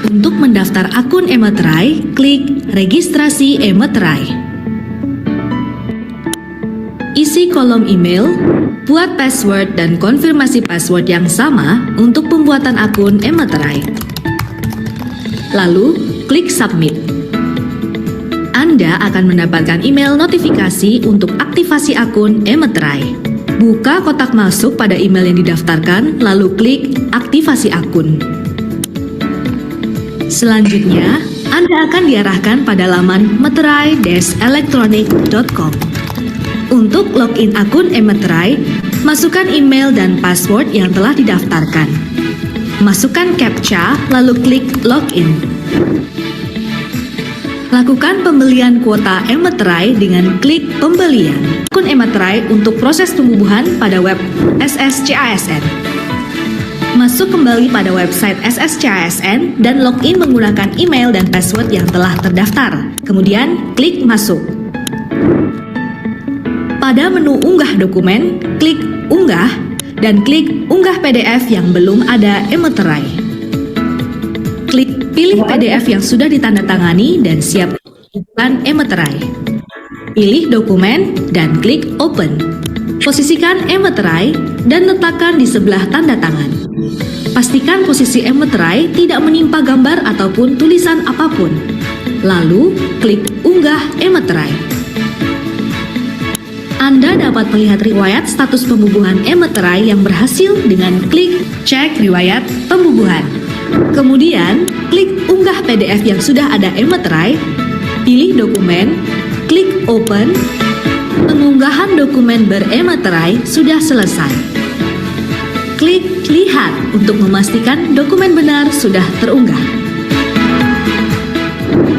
Untuk mendaftar akun e-meterai, klik registrasi e-meterai. Isi kolom email, buat password dan konfirmasi password yang sama untuk pembuatan akun e-meterai. Lalu, klik submit. Anda akan mendapatkan email notifikasi untuk aktivasi akun e-meterai. Buka kotak masuk pada email yang didaftarkan, lalu klik aktivasi akun. Selanjutnya, Anda akan diarahkan pada laman meterai-elektronik.com. Untuk login akun e-meterai, masukkan email dan password yang telah didaftarkan. Masukkan CAPTCHA, lalu klik login. Lakukan pembelian kuota e-meterai dengan klik pembelian akun e-meterai untuk proses pembubuhan pada web SSCASN. Masuk kembali pada website SSCASN dan login menggunakan email dan password yang telah terdaftar. Kemudian klik masuk. Pada menu unggah dokumen, klik unggah dan klik unggah PDF yang belum ada e-meterai. Klik pilih PDF yang sudah ditandatangani dan siap pembubuhan e-meterai. Pilih dokumen dan klik open. Posisikan e-meterai dan letakkan di sebelah tanda tangan. Pastikan posisi e-meterai tidak menimpa gambar ataupun tulisan apapun. Lalu, klik unggah e-meterai. Anda dapat melihat riwayat status pembubuhan e-meterai yang berhasil dengan klik cek riwayat pembubuhan. Kemudian, klik unggah PDF yang sudah ada e-meterai, pilih dokumen, klik open. Pengunggahan dokumen ber-e-meterai sudah selesai. Klik lihat untuk memastikan dokumen benar sudah terunggah.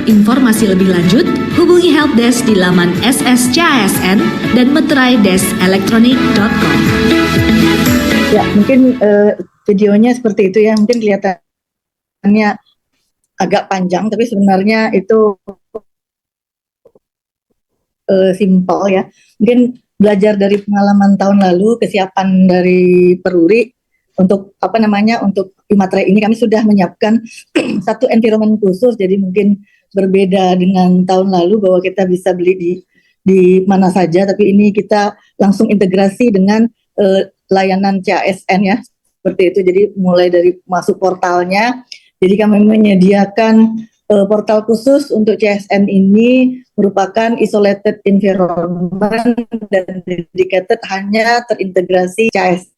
Informasi lebih lanjut, hubungi helpdesk di laman SSCASN dan meterai-elektronik.com. Ya, mungkin videonya seperti itu ya, mungkin kelihatannya agak panjang, tapi sebenarnya itu simpel ya. Mungkin belajar dari pengalaman tahun lalu, kesiapan dari Peruri untuk untuk e-meterai ini kami sudah menyiapkan satu environment khusus, jadi mungkin berbeda dengan tahun lalu bahwa kita bisa beli di mana saja, tapi ini kita langsung integrasi dengan layanan CASN ya, seperti itu. Jadi mulai dari masuk portalnya, jadi kami menyediakan portal khusus untuk CASN ini merupakan isolated environment dan dedicated hanya terintegrasi CASN.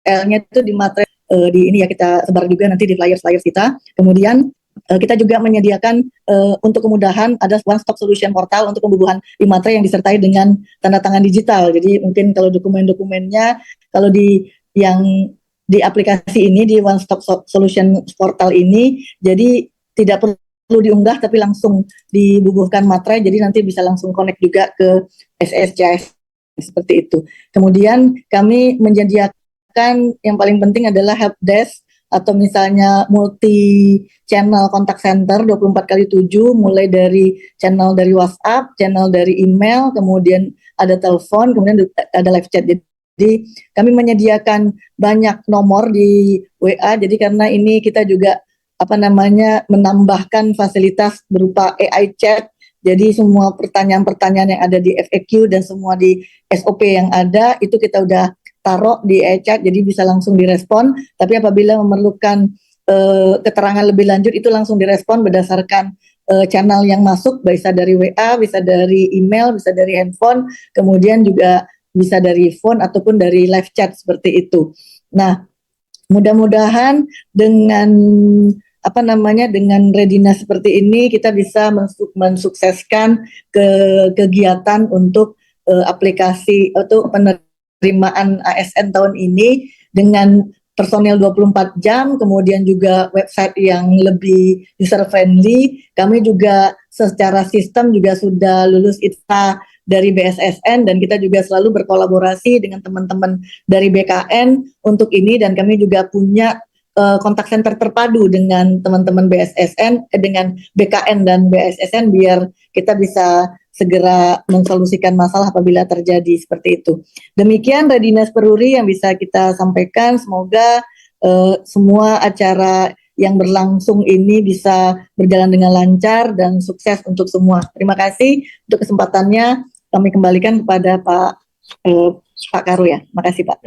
L-nya itu di materai di ini ya, kita sebar juga nanti di flyers kita. Kemudian kita juga menyediakan untuk kemudahan ada one stop solution portal untuk pembubuhan e-meterai yang disertai dengan tanda tangan digital. Jadi mungkin kalau dokumen-dokumennya kalau di aplikasi ini, di one stop solution portal ini, jadi tidak perlu diunggah tapi langsung dibubuhkan materai, jadi nanti bisa langsung connect juga ke SSCASN seperti itu. Kemudian kami menyediakan yang paling penting adalah helpdesk atau misalnya multi channel contact center 24x7, mulai dari channel dari WhatsApp, channel dari email, kemudian ada telepon, kemudian ada live chat. Jadi kami menyediakan banyak nomor di WA, jadi karena ini kita juga menambahkan fasilitas berupa AI chat. Jadi semua pertanyaan-pertanyaan yang ada di FAQ dan semua di SOP yang ada itu kita udah taruh di AI chat, jadi bisa langsung direspon. Tapi apabila memerlukan keterangan lebih lanjut itu langsung direspon berdasarkan channel yang masuk, bisa dari WA, bisa dari email, bisa dari handphone, kemudian juga bisa dari phone ataupun dari live chat seperti itu. Nah, mudah-mudahan dengan dengan readiness seperti ini kita bisa mensukseskan kegiatan untuk aplikasi atau penerimaan ASN tahun ini dengan personil 24 jam, kemudian juga website yang lebih user friendly. Kami juga secara sistem juga sudah lulus ITSA dari BSSN dan kita juga selalu berkolaborasi dengan teman-teman dari BKN untuk ini, dan kami juga punya kontak center terpadu dengan teman-teman BSSN, dengan BKN dan BSSN biar kita bisa segera mensolusikan masalah apabila terjadi seperti itu. Demikian readiness Peruri yang bisa kita sampaikan. Semoga semua acara yang berlangsung ini bisa berjalan dengan lancar dan sukses untuk semua. Terima kasih untuk kesempatannya. Kami kembalikan kepada Pak Karo ya. Terima kasih Pak.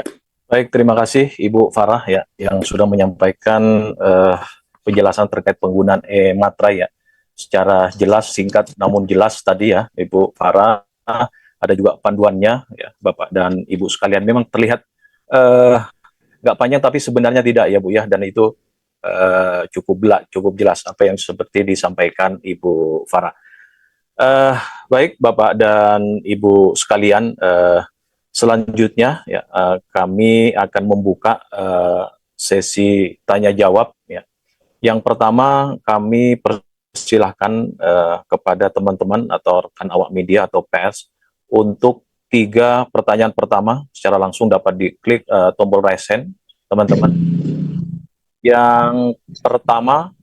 Baik, terima kasih Ibu Farah ya yang sudah menyampaikan penjelasan terkait penggunaan e-materai ya secara jelas, singkat namun jelas tadi ya Ibu Farah. Ada juga panduannya ya Bapak dan Ibu sekalian. Memang terlihat nggak panjang tapi sebenarnya tidak ya Bu ya, dan itu cukup jelas apa yang seperti disampaikan Ibu Farah. Baik Bapak dan Ibu sekalian, selanjutnya ya kami akan membuka sesi tanya jawab ya. Yang pertama kami persilahkan kepada teman-teman atau rekan awak media atau pers untuk 3 pertanyaan pertama secara langsung dapat diklik tombol raise hand teman-teman. Yang pertama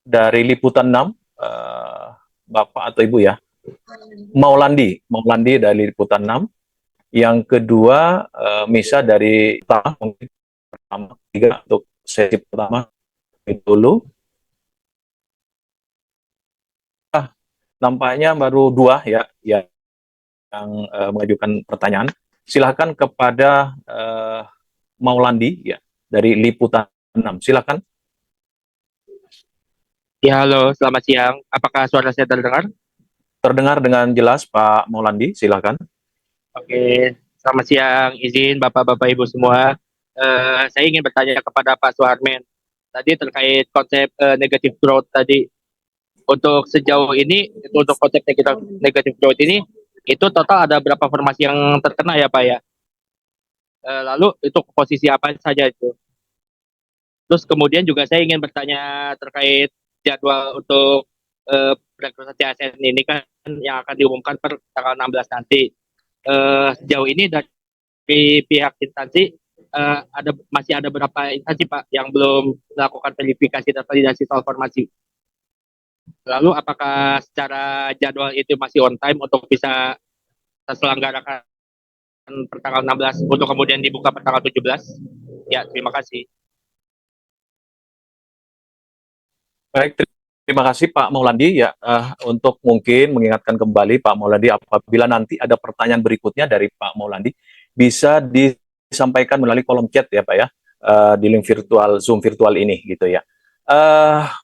dari Liputan 6 Bapak atau Ibu ya, Maulandi dari Liputan 6. Yang kedua Misa dari mungkin pertama 3 untuk sesi pertama dulu. Nampaknya baru 2 ya yang mengajukan pertanyaan. Silakan kepada Maulandi ya dari Liputan 6. Silakan. Ya, halo, selamat siang. Apakah suara saya terdengar? Terdengar dengan jelas Pak Maulandi, silakan. Oke, selamat siang. Izin Bapak-Bapak Ibu semua. Saya ingin bertanya kepada Pak Suharmen. Tadi terkait konsep negative growth tadi. Untuk sejauh ini, untuk konsep negative growth ini, itu total ada berapa formasi yang terkena ya Pak ya? Lalu itu posisi apa saja itu? Terus kemudian juga saya ingin bertanya terkait jadwal untuk rekrutasi ASN ini kan yang akan diumumkan per tanggal 16 nanti. Sejauh ini dari pihak instansi masih ada berapa instansi Pak yang belum melakukan verifikasi dan validasi soal formasi. Lalu apakah secara jadwal itu masih on time untuk bisa terselenggarakan per tanggal 16 untuk kemudian dibuka per tanggal 17? Ya, terima kasih. Baik, terima kasih Pak Maulandi ya. Untuk mungkin mengingatkan kembali Pak Maulandi, apabila nanti ada pertanyaan berikutnya dari Pak Maulandi bisa disampaikan melalui kolom chat ya Pak ya, di link virtual Zoom virtual ini gitu ya.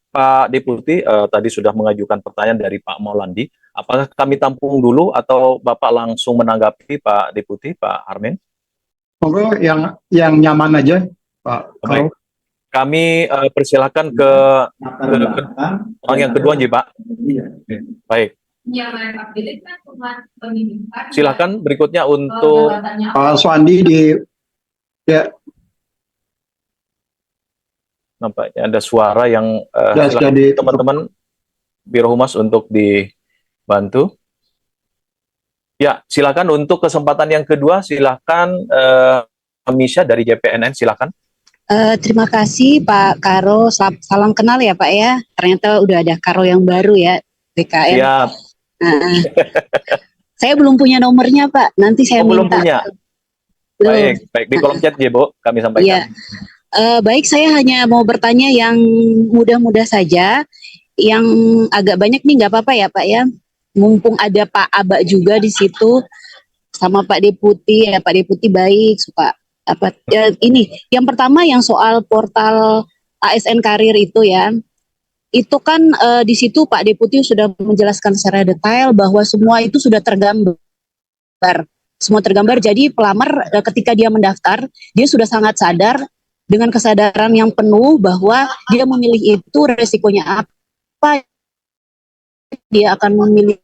Pak Deputi tadi sudah mengajukan pertanyaan dari Pak Maulandi. Apakah kami tampung dulu atau Bapak langsung menanggapi Pak Deputi, Pak Harmen? Monggo yang nyaman aja Pak. Baik. Kami persilakan ke orang yang kedua nih Pak. Baik. Silakan berikutnya untuk Pak Swandi ya. Nampaknya ada suara yang Jadi teman-teman Biro Humas untuk dibantu. Ya, silakan untuk kesempatan yang kedua, silakan Misha dari JPNN, silakan. Terima kasih Pak Karo, salam kenal ya Pak ya. Ternyata udah ada Karo yang baru ya, BKN. Siap. Nah, saya belum punya nomornya Pak, nanti saya Belum minta. punya. Belum. Baik di kolom chat ya Bu, kami sampaikan. Iya. Baik, saya hanya mau bertanya yang mudah-mudah saja, yang agak banyak nih nggak apa-apa ya Pak ya. Mumpung ada Pak Aba juga di situ sama Pak Deputi ya, Pak Deputi baik suka apa ya, ini yang pertama yang soal portal ASN Karir itu ya. Itu kan di situ Pak Deputi sudah menjelaskan secara detail bahwa semua itu sudah tergambar. Semua tergambar, jadi pelamar ketika dia mendaftar, dia sudah sangat sadar dengan kesadaran yang penuh bahwa dia memilih itu resikonya apa, dia akan memilih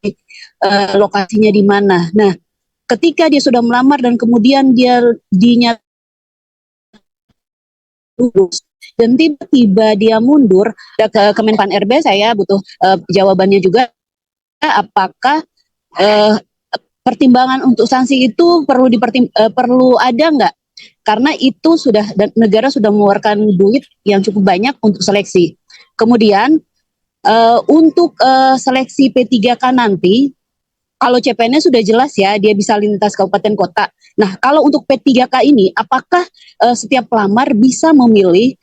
lokasinya di mana. Nah, ketika dia sudah melamar dan kemudian dia dinyatakan lulus dan tiba-tiba dia mundur ke Kemenpan RB, saya butuh jawabannya juga, apakah pertimbangan untuk sanksi itu perlu ada nggak? Karena itu sudah dan negara sudah mengeluarkan duit yang cukup banyak untuk seleksi. Kemudian untuk seleksi P3K nanti, kalau CPNS sudah jelas ya, dia bisa lintas kabupaten kota. Nah, kalau untuk P3K ini, apakah setiap pelamar bisa memilih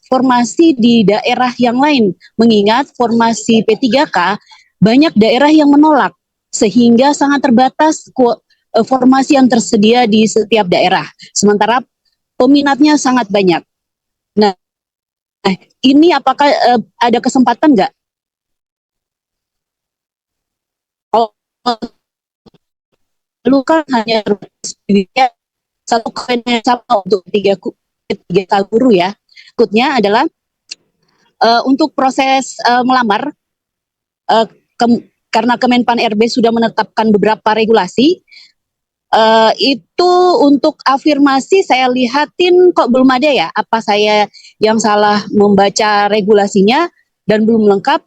formasi di daerah yang lain? Mengingat formasi P3K, banyak daerah yang menolak, sehingga sangat terbatas formasi yang tersedia di setiap daerah. Sementara peminatnya sangat banyak. Nah, ini apakah ada kesempatan nggak? Lalu kan hanya satu koin yang sama untuk tiga guru ya. Berikutnya adalah untuk proses melamar, karena Kemenpan RB sudah menetapkan beberapa regulasi, itu untuk afirmasi saya lihatin kok belum ada ya. Apa saya yang salah membaca regulasinya dan belum lengkap?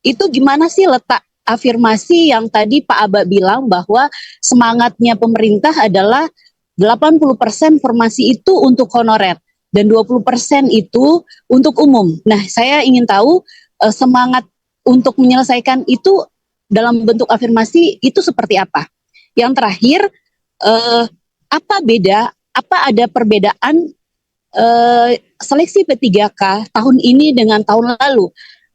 Itu gimana sih letak afirmasi yang tadi Pak Aba bilang bahwa semangatnya pemerintah adalah 80% formasi itu untuk honorer dan 20% itu untuk umum. Nah, saya ingin tahu semangat untuk menyelesaikan itu dalam bentuk afirmasi itu seperti apa. Yang terakhir, apa ada perbedaan seleksi P3K tahun ini dengan tahun lalu?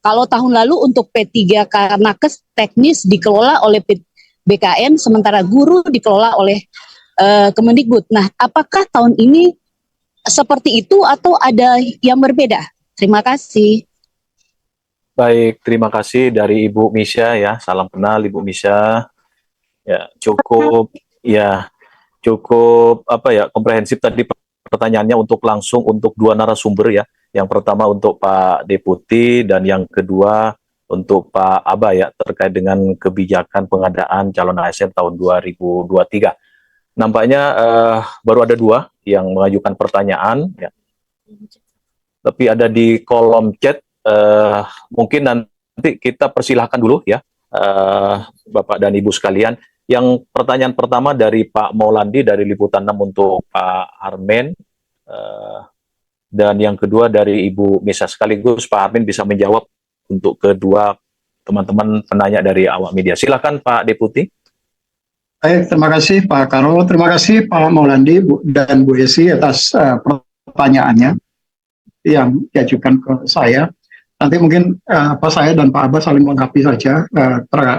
Kalau tahun lalu untuk P3K nakes teknis dikelola oleh BKN, sementara guru dikelola oleh Kemendikbud. Nah, apakah tahun ini seperti itu atau ada yang berbeda? Terima kasih. Baik, terima kasih dari Ibu Misha ya. Salam kenal Ibu Misha. Ya, cukup komprehensif tadi pertanyaannya untuk langsung untuk dua narasumber ya. Yang pertama untuk Pak Deputi dan yang kedua untuk Pak Aba ya, terkait dengan kebijakan pengadaan calon ASN tahun 2023. Nampaknya baru ada dua yang mengajukan pertanyaan ya. Tapi ada di kolom chat, mungkin nanti kita persilahkan dulu ya, Bapak dan Ibu sekalian. Yang pertanyaan pertama dari Pak Maulandi dari Liputan 6 untuk Pak Armen, dan yang kedua dari Ibu Misha. Sekaligus Pak Armen bisa menjawab untuk kedua teman-teman penanya dari awak media. Silakan Pak Deputi. Baik, terima kasih Pak Karo, terima kasih Pak Maulandi dan Bu Esi atas pertanyaannya yang diajukan ke saya. Nanti mungkin saya dan Pak Abbas saling melengkapi saja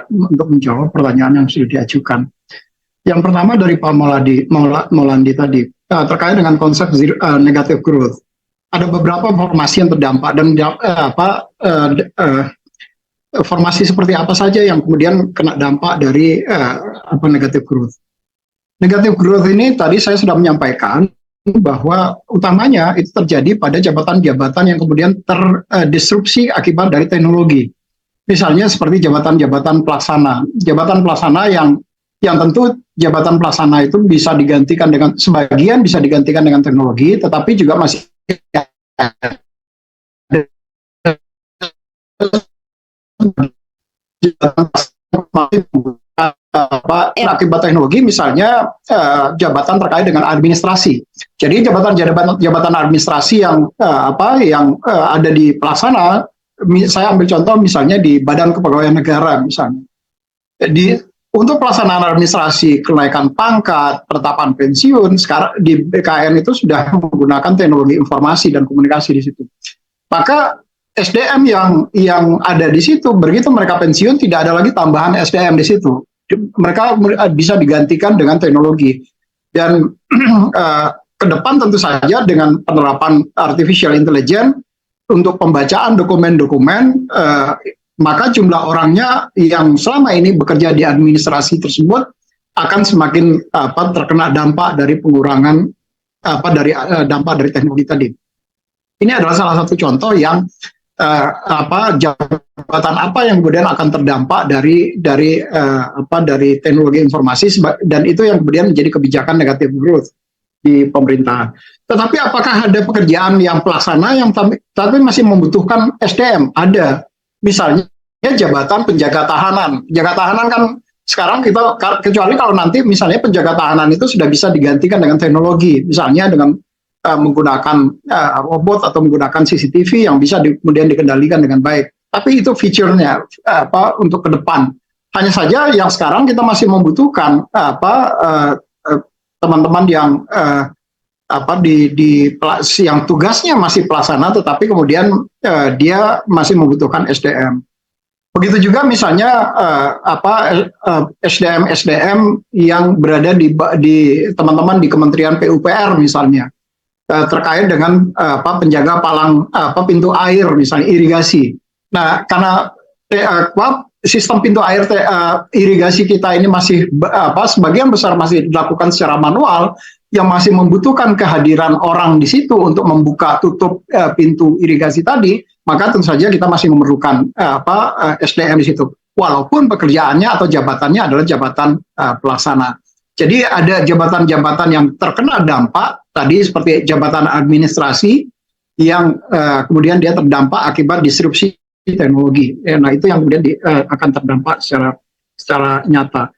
untuk menjawab pertanyaan yang sudah diajukan. Yang pertama dari Pak Maulandi tadi, terkait dengan konsep negative growth. Ada beberapa formasi yang terdampak dan formasi seperti apa saja yang kemudian kena dampak dari negative growth. Negative growth ini tadi saya sudah menyampaikan bahwa utamanya itu terjadi pada jabatan-jabatan yang kemudian terdisrupsi akibat dari teknologi. Misalnya seperti jabatan-jabatan pelaksana. Jabatan pelaksana yang tentu jabatan pelaksana itu bisa digantikan dengan, sebagian bisa digantikan dengan teknologi, tetapi juga masih akibat teknologi, misalnya jabatan terkait dengan administrasi. Jadi jabatan administrasi yang ada di pelaksana, saya ambil contoh misalnya di Badan Kepegawaian Negara misalnya. Untuk pelaksanaan administrasi, kenaikan pangkat, penetapan pensiun, sekarang di BKN itu sudah menggunakan teknologi informasi dan komunikasi di situ. Maka SDM yang ada di situ, begitu mereka pensiun, tidak ada lagi tambahan SDM di situ. Mereka bisa digantikan dengan teknologi. Dan ke depan tentu saja dengan penerapan artificial intelligence untuk pembacaan dokumen-dokumen, maka jumlah orangnya yang selama ini bekerja di administrasi tersebut akan semakin terkena dampak dari pengurangan dampak dari teknologi tadi. Ini adalah salah satu contoh yang jabatan apa yang kemudian akan terdampak dari teknologi informasi, dan itu yang kemudian menjadi kebijakan negatif growth di pemerintahan. Tetapi apakah ada pekerjaan yang pelaksana yang tapi masih membutuhkan SDM? Ada. Misalnya jabatan penjaga tahanan. Penjaga tahanan kan sekarang kita, kecuali kalau nanti misalnya penjaga tahanan itu sudah bisa digantikan dengan teknologi, misalnya dengan menggunakan robot atau menggunakan CCTV yang bisa kemudian dikendalikan dengan baik. Tapi itu feature-nya untuk ke depan. Hanya saja yang sekarang kita masih membutuhkan teman-teman yang yang tugasnya masih pelaksana, tetapi kemudian dia masih membutuhkan SDM. Begitu juga misalnya SDM yang berada di teman-teman di Kementerian PUPR misalnya, terkait dengan penjaga palang pintu air misalnya irigasi. Nah, karena sistem pintu air irigasi kita ini masih sebagian besar masih dilakukan secara manual, yang masih membutuhkan kehadiran orang di situ untuk membuka tutup pintu irigasi tadi, maka tentu saja kita masih memerlukan SDM di situ. Walaupun pekerjaannya atau jabatannya adalah jabatan pelaksana. Jadi ada jabatan-jabatan yang terkena dampak tadi seperti jabatan administrasi yang kemudian dia terdampak akibat disrupsi teknologi. Nah, itu yang kemudian akan terdampak secara nyata.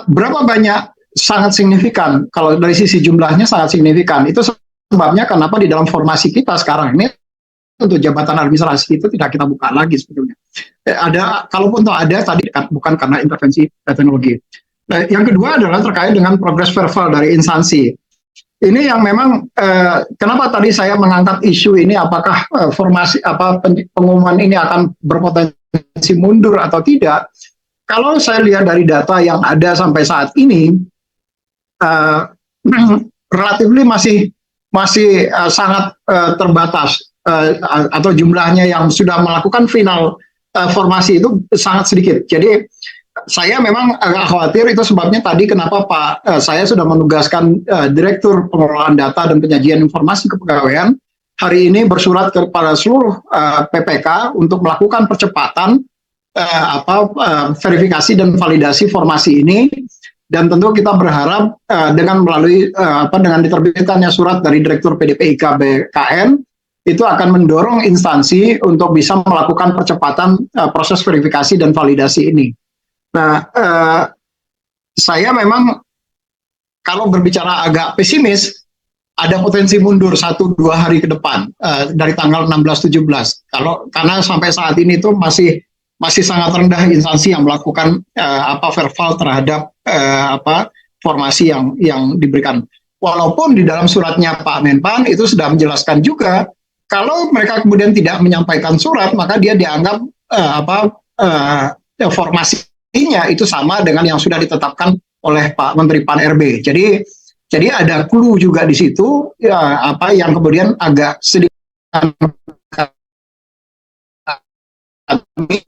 Berapa banyak? Sangat signifikan. Kalau dari sisi jumlahnya sangat signifikan. Itu sebabnya kenapa di dalam formasi kita sekarang ini untuk jabatan administrasi itu tidak kita buka lagi sebetulnya. Kalaupun ada tadi bukan karena intervensi teknologi. Nah, yang kedua adalah terkait dengan progres verbal dari instansi. Ini yang memang kenapa tadi saya mengangkat isu ini, apakah pengumuman ini akan berpotensi mundur atau tidak. Kalau saya lihat dari data yang ada sampai saat ini, relatif masih sangat terbatas, atau jumlahnya yang sudah melakukan final formasi itu sangat sedikit. Jadi saya memang agak khawatir, itu sebabnya tadi kenapa saya sudah menugaskan Direktur Pengelolaan Data dan Penyajian Informasi Kepegawaian hari ini bersurat kepada seluruh PPK untuk melakukan percepatan verifikasi dan validasi formasi ini. Dan tentu kita berharap dengan diterbitkannya surat dari Direktur PDPIK BKN, itu akan mendorong instansi untuk bisa melakukan percepatan proses verifikasi dan validasi ini. Nah, saya memang kalau berbicara agak pesimis, ada potensi mundur 1-2 hari ke depan dari tanggal 16-17. Karena sampai saat ini itu masih sangat rendah instansi yang melakukan verbal terhadap formasi yang diberikan. Walaupun di dalam suratnya Pak Menpan itu sudah menjelaskan juga, kalau mereka kemudian tidak menyampaikan surat, maka dia dianggap formasinya itu sama dengan yang sudah ditetapkan oleh Pak Menteri Pan-RB. Jadi ada clue juga di situ, yang kemudian agak sedikit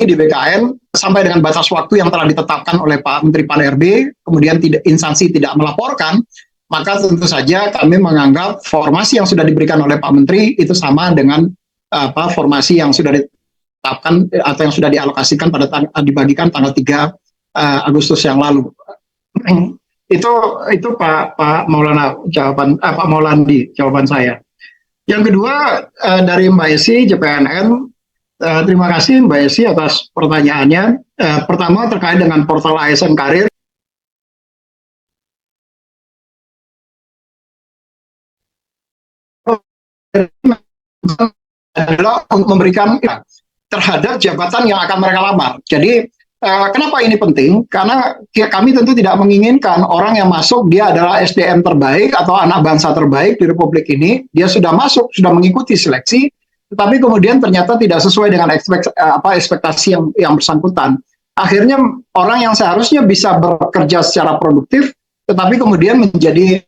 di BKN sampai dengan batas waktu yang telah ditetapkan oleh Pak Menteri Pan-RB, kemudian instansi tidak melaporkan, maka tentu saja kami menganggap formasi yang sudah diberikan oleh Pak Menteri itu sama dengan formasi yang sudah ditetapkan atau yang sudah dialokasikan dibagikan tanggal 3 Agustus yang lalu. Itu Pak Maulana Pak Maulandi jawaban saya. Yang kedua dari Mbak Esi JPNN, Terima kasih Mbak Esi atas pertanyaannya. Pertama terkait dengan portal ASN Karir. Adalah untuk memberikan terhadap jabatan yang akan mereka lamar. Jadi kenapa ini penting? Karena kami tentu tidak menginginkan orang yang masuk dia adalah SDM terbaik atau anak bangsa terbaik di Republik ini. Dia sudah masuk, sudah mengikuti seleksi, tetapi kemudian ternyata tidak sesuai dengan ekspektasi yang bersangkutan. Akhirnya orang yang seharusnya bisa bekerja secara produktif, tetapi kemudian menjadi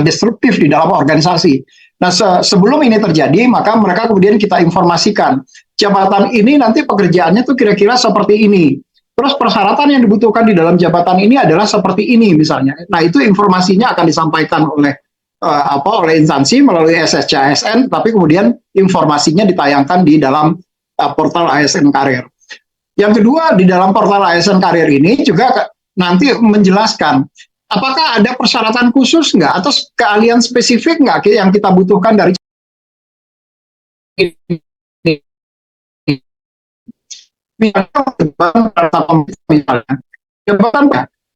destruktif di dalam organisasi. Nah, sebelum ini terjadi, maka mereka kemudian kita informasikan jabatan ini nanti pekerjaannya tuh kira-kira seperti ini. Terus persyaratan yang dibutuhkan di dalam jabatan ini adalah seperti ini misalnya. Nah, itu informasinya akan disampaikan oleh oleh instansi melalui SSC-ASN, tapi kemudian informasinya ditayangkan di dalam portal ASN Karir. Yang kedua, di dalam portal ASN Karir ini juga nanti menjelaskan apakah ada persyaratan khusus nggak atau keahlian spesifik nggak yang kita butuhkan dari jabatan,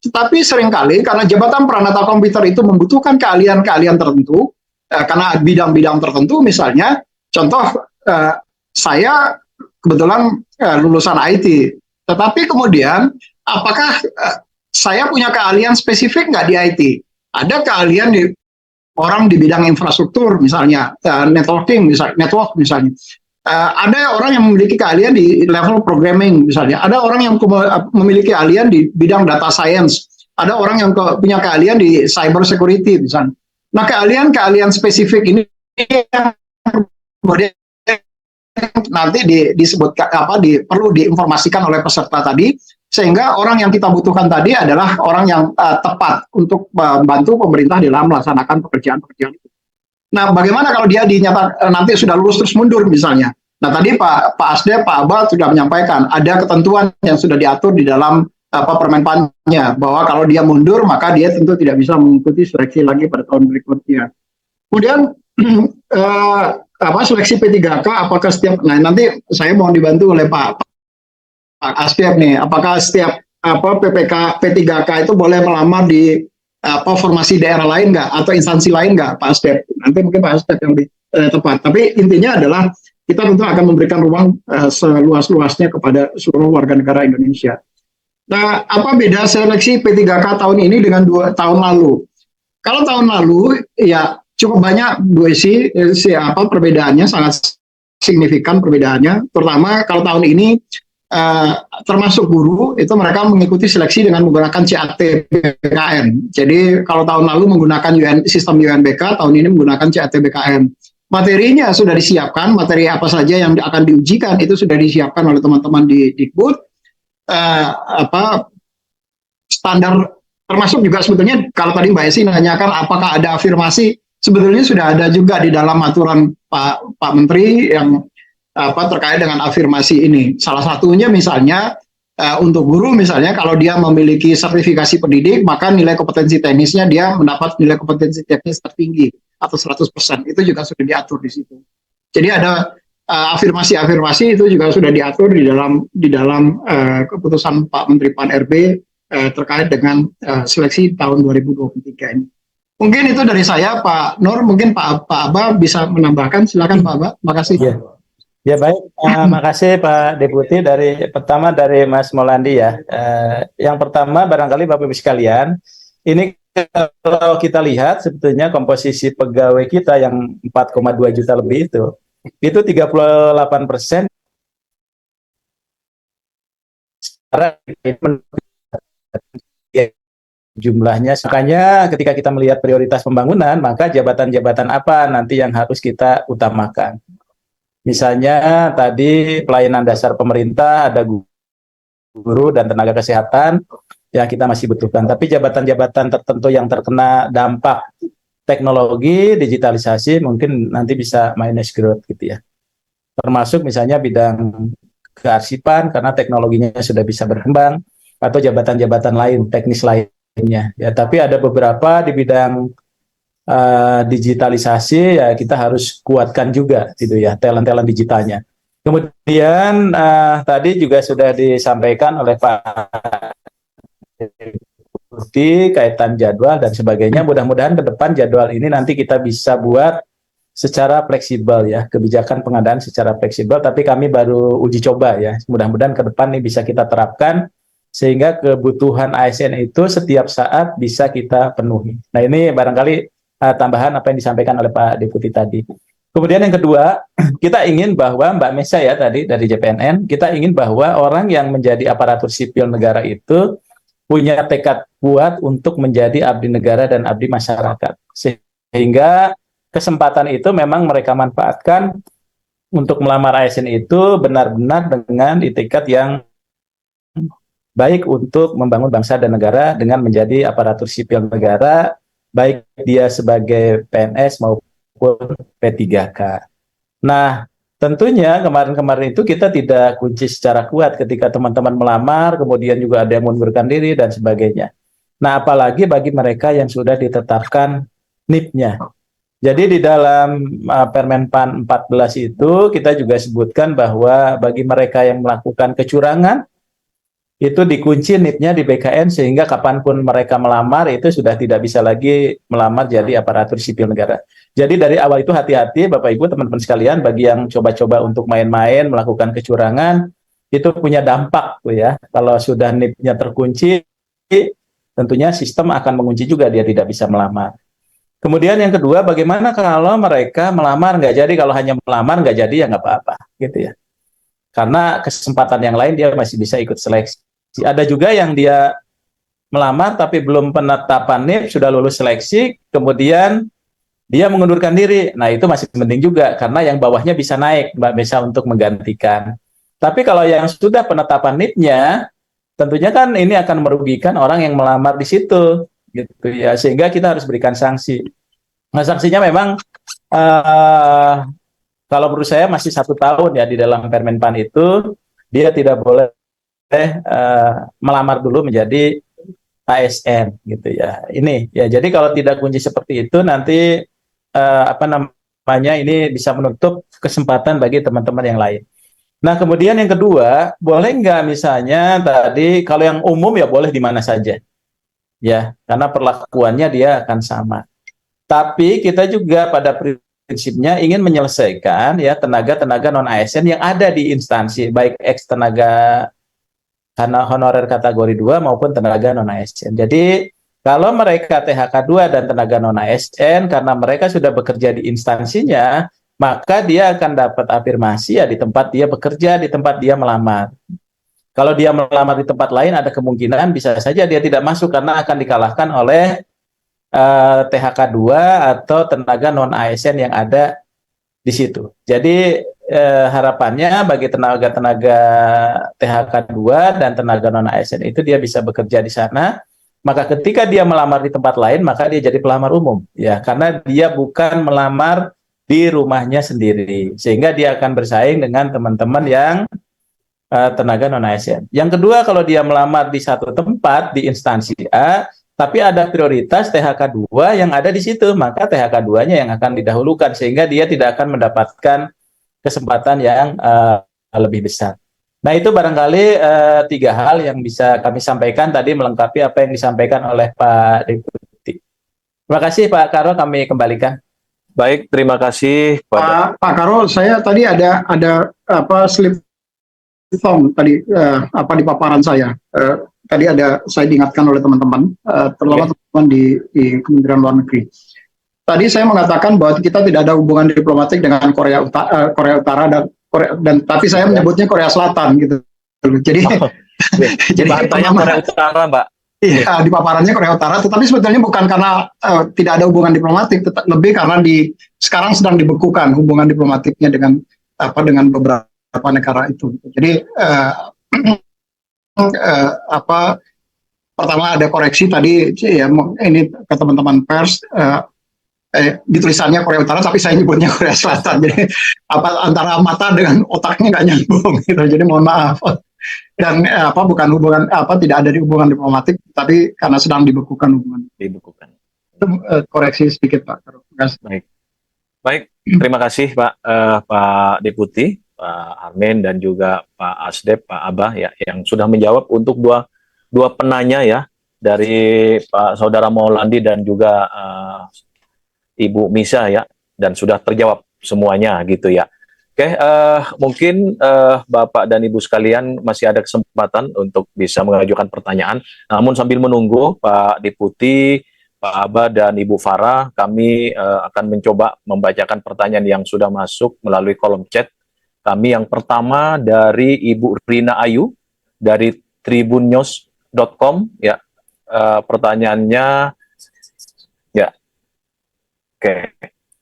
tetapi seringkali karena jabatan peranata komputer itu membutuhkan keahlian-keahlian tertentu, karena bidang-bidang tertentu, misalnya contoh saya kebetulan lulusan IT, tetapi kemudian apakah saya punya keahlian spesifik nggak di IT? Ada keahlian di orang di bidang infrastruktur misalnya, networking misalnya, network misalnya. Ada orang yang memiliki keahlian di level programming misalnya. Ada orang yang memiliki keahlian di bidang data science. Ada orang yang punya keahlian di cyber security misalnya. Nah, keahlian-keahlian spesifik ini kemudian nanti disebutkan perlu diinformasikan oleh peserta tadi, sehingga orang yang kita butuhkan tadi adalah orang yang tepat untuk membantu pemerintah dalam melaksanakan pekerjaan-pekerjaan itu. Nah, bagaimana kalau dia nanti sudah lulus terus mundur misalnya? Nah, tadi Pak Asde, Pak Abal sudah menyampaikan ada ketentuan yang sudah diatur di dalam Permenpannya, bahwa kalau dia mundur maka dia tentu tidak bisa mengikuti seleksi lagi pada tahun berikutnya. Kemudian seleksi P3K apakah setiap, nah nanti saya mohon dibantu oleh Pak Asdep nih, apakah setiap PPK P3K itu boleh melamar di formasi daerah lain nggak atau instansi lain nggak, Pak Asdep? Nanti mungkin Pak Asdep yang lebih tepat. Tapi intinya adalah kita tentu akan memberikan ruang seluas-luasnya kepada seluruh warga negara Indonesia. Nah, apa beda seleksi P3K tahun ini dengan 2 tahun lalu? Kalau tahun lalu ya cukup banyak perbedaannya, sangat signifikan perbedaannya. Terutama kalau tahun ini termasuk guru itu mereka mengikuti seleksi dengan menggunakan CAT-BKN. Jadi kalau tahun lalu menggunakan sistem UNBK, tahun ini menggunakan CAT-BKN. Materinya sudah disiapkan, materi apa saja yang akan diujikan itu sudah disiapkan oleh teman-teman di Dikbud. Standar termasuk juga sebetulnya kalau tadi Mbak Esi nanyakan apakah ada afirmasi, sebetulnya sudah ada juga di dalam aturan Pak Menteri yang terkait dengan afirmasi ini. Salah satunya misalnya untuk guru misalnya kalau dia memiliki sertifikasi pendidik, maka nilai kompetensi teknisnya dia mendapat nilai kompetensi teknis tertinggi atau 100%. Itu juga sudah diatur di situ. Jadi ada afirmasi-afirmasi itu juga sudah diatur di dalam keputusan Pak Menteri Pan-RB terkait dengan seleksi tahun 2023 ini. Mungkin itu dari saya, Pak Nur. Mungkin Pak Aba bisa menambahkan. Silakan Pak Aba. Makasih. Ya baik, makasih Pak Deputi. Pertama dari Mas Maulandi ya. Yang pertama barangkali Bapak Ibu sekalian, ini kalau kita lihat sebetulnya komposisi pegawai kita yang 4,2 juta lebih itu 38% jumlahnya. Makanya ketika kita melihat prioritas pembangunan, maka jabatan-jabatan apa nanti yang harus kita utamakan. Misalnya tadi pelayanan dasar pemerintah, ada guru dan tenaga kesehatan yang kita masih butuhkan. Tapi jabatan-jabatan tertentu yang terkena dampak teknologi, digitalisasi mungkin nanti bisa minus growth gitu ya. Termasuk misalnya bidang kearsipan karena teknologinya sudah bisa berkembang, atau jabatan-jabatan lain, teknis lainnya. Ya, tapi ada beberapa di bidang digitalisasi ya kita harus kuatkan juga gitu ya, talent-talent digitalnya. Kemudian tadi juga sudah disampaikan oleh Pak Deputi kaitan jadwal dan sebagainya. Mudah-mudahan ke depan jadwal ini nanti kita bisa buat secara fleksibel ya, kebijakan pengadaan secara fleksibel, tapi kami baru uji coba ya. Mudah-mudahan ke depan ini bisa kita terapkan sehingga kebutuhan ASN itu setiap saat bisa kita penuhi. Nah, ini barangkali tambahan apa yang disampaikan oleh Pak Deputi tadi. Kemudian yang kedua, kita ingin bahwa Mbak Mesa ya tadi dari JPNN, kita ingin bahwa orang yang menjadi aparatur sipil negara itu punya tekad kuat untuk menjadi abdi negara dan abdi masyarakat. Sehingga kesempatan itu memang mereka manfaatkan untuk melamar ASN itu benar-benar dengan itikat yang baik untuk membangun bangsa dan negara dengan menjadi aparatur sipil negara, baik dia sebagai PNS maupun P3K. Nah, tentunya kemarin-kemarin itu kita tidak kunci secara kuat ketika teman-teman melamar, kemudian juga ada yang mengundurkan diri dan sebagainya. Nah, apalagi bagi mereka yang sudah ditetapkan NIP-nya. Jadi di dalam Permenpan 14 itu kita juga sebutkan bahwa bagi mereka yang melakukan kecurangan itu dikunci NIP-nya di BKN sehingga kapanpun mereka melamar itu sudah tidak bisa lagi melamar jadi aparatur sipil negara. Jadi dari awal itu hati-hati Bapak Ibu teman-teman sekalian bagi yang coba-coba untuk main-main melakukan kecurangan itu punya dampak tuh ya. Kalau sudah NIP-nya terkunci tentunya sistem akan mengunci juga dia tidak bisa melamar. Kemudian yang kedua, bagaimana kalau mereka melamar nggak jadi, kalau hanya melamar nggak jadi ya nggak apa-apa, gitu ya. Karena kesempatan yang lain dia masih bisa ikut seleksi. Ada juga yang dia melamar tapi belum penetapan NIP, sudah lulus seleksi, kemudian dia mengundurkan diri. Nah itu masih penting juga, karena yang bawahnya bisa naik, Mbak Mesa untuk menggantikan. Tapi kalau yang sudah penetapan NIP-nya, tentunya kan ini akan merugikan orang yang melamar di situ. Gitu ya, sehingga kita harus berikan sanksi. Nah, sanksinya memang kalau menurut saya masih 1 tahun ya di dalam Permenpan itu dia tidak boleh melamar dulu menjadi ASN gitu ya. Ini ya, jadi kalau tidak kunci seperti itu nanti apa namanya ini bisa menutup kesempatan bagi teman-teman yang lain. Nah, kemudian yang kedua, boleh nggak misalnya tadi kalau yang umum ya boleh di mana saja. Ya, karena perlakuannya dia akan sama. Tapi kita juga pada prinsipnya ingin menyelesaikan ya tenaga-tenaga non ASN yang ada di instansi, baik ex tenaga karena honorer kategori 2 maupun tenaga non ASN. Jadi kalau mereka THK 2 dan tenaga non ASN karena mereka sudah bekerja di instansinya, maka dia akan dapat afirmasi ya di tempat dia bekerja, di tempat dia melamar. Kalau dia melamar di tempat lain ada kemungkinan bisa saja dia tidak masuk karena akan dikalahkan oleh THK 2 atau tenaga non ASN yang ada di situ. Jadi harapannya bagi tenaga-tenaga THK 2 dan tenaga non ASN itu dia bisa bekerja di sana. Maka ketika dia melamar di tempat lain maka dia jadi pelamar umum ya, karena dia bukan melamar di rumahnya sendiri sehingga dia akan bersaing dengan teman-teman yang tenaga non ASN. Yang kedua, kalau dia melamar di satu tempat di instansi A, tapi ada prioritas THK 2 yang ada di situ, maka THK 2-nya yang akan didahulukan sehingga dia tidak akan mendapatkan kesempatan yang lebih besar. Nah, itu barangkali 3 hal yang bisa kami sampaikan tadi melengkapi apa yang disampaikan oleh Pak Deputi. Terima kasih Pak Karo, kami kembalikan. Baik, terima kasih Pak Karo, saya tadi ada apa slip form tadi apa di paparan saya. Tadi saya diingatkan oleh teman-teman, terutama teman-teman di Kementerian Luar Negeri. Tadi saya mengatakan bahwa kita tidak ada hubungan diplomatik dengan Korea Utara dan tapi saya menyebutnya Korea Selatan gitu. Jadi jadi bahasanya Korea Utara, Mbak. Iya, di paparannya Korea Utara, tetapi sebetulnya bukan karena tidak ada hubungan diplomatik, lebih karena sekarang sedang dibekukan hubungan diplomatiknya dengan beberapa negara itu. Jadi pertama ada koreksi tadi ya, ini ke teman-teman pers di tulisannya Korea Utara tapi saya nyebutnya Korea Selatan. Jadi antara mata dengan otaknya nggak nyambung gitu. Jadi mohon maaf. Dan bukan hubungan tidak ada hubungan diplomatik tapi karena sedang dibekukan hubungan. Dibekukan. Itu koreksi sedikit Pak. Baik. Terima kasih Pak Deputi Pak Armen dan juga Pak Asdep, Pak Abah ya, yang sudah menjawab untuk dua penanya ya, dari Pak Saudara Maulandi dan juga Ibu Misa ya, dan sudah terjawab semuanya gitu ya. Oke, mungkin Bapak dan Ibu sekalian masih ada kesempatan untuk bisa mengajukan pertanyaan. Namun sambil menunggu Pak Deputi, Pak Abah dan Ibu Farah, kami akan mencoba membacakan pertanyaan yang sudah masuk melalui kolom chat kami. Yang pertama dari Ibu Rina Ayu dari tribunnews.com ya. Pertanyaannya ya, oke.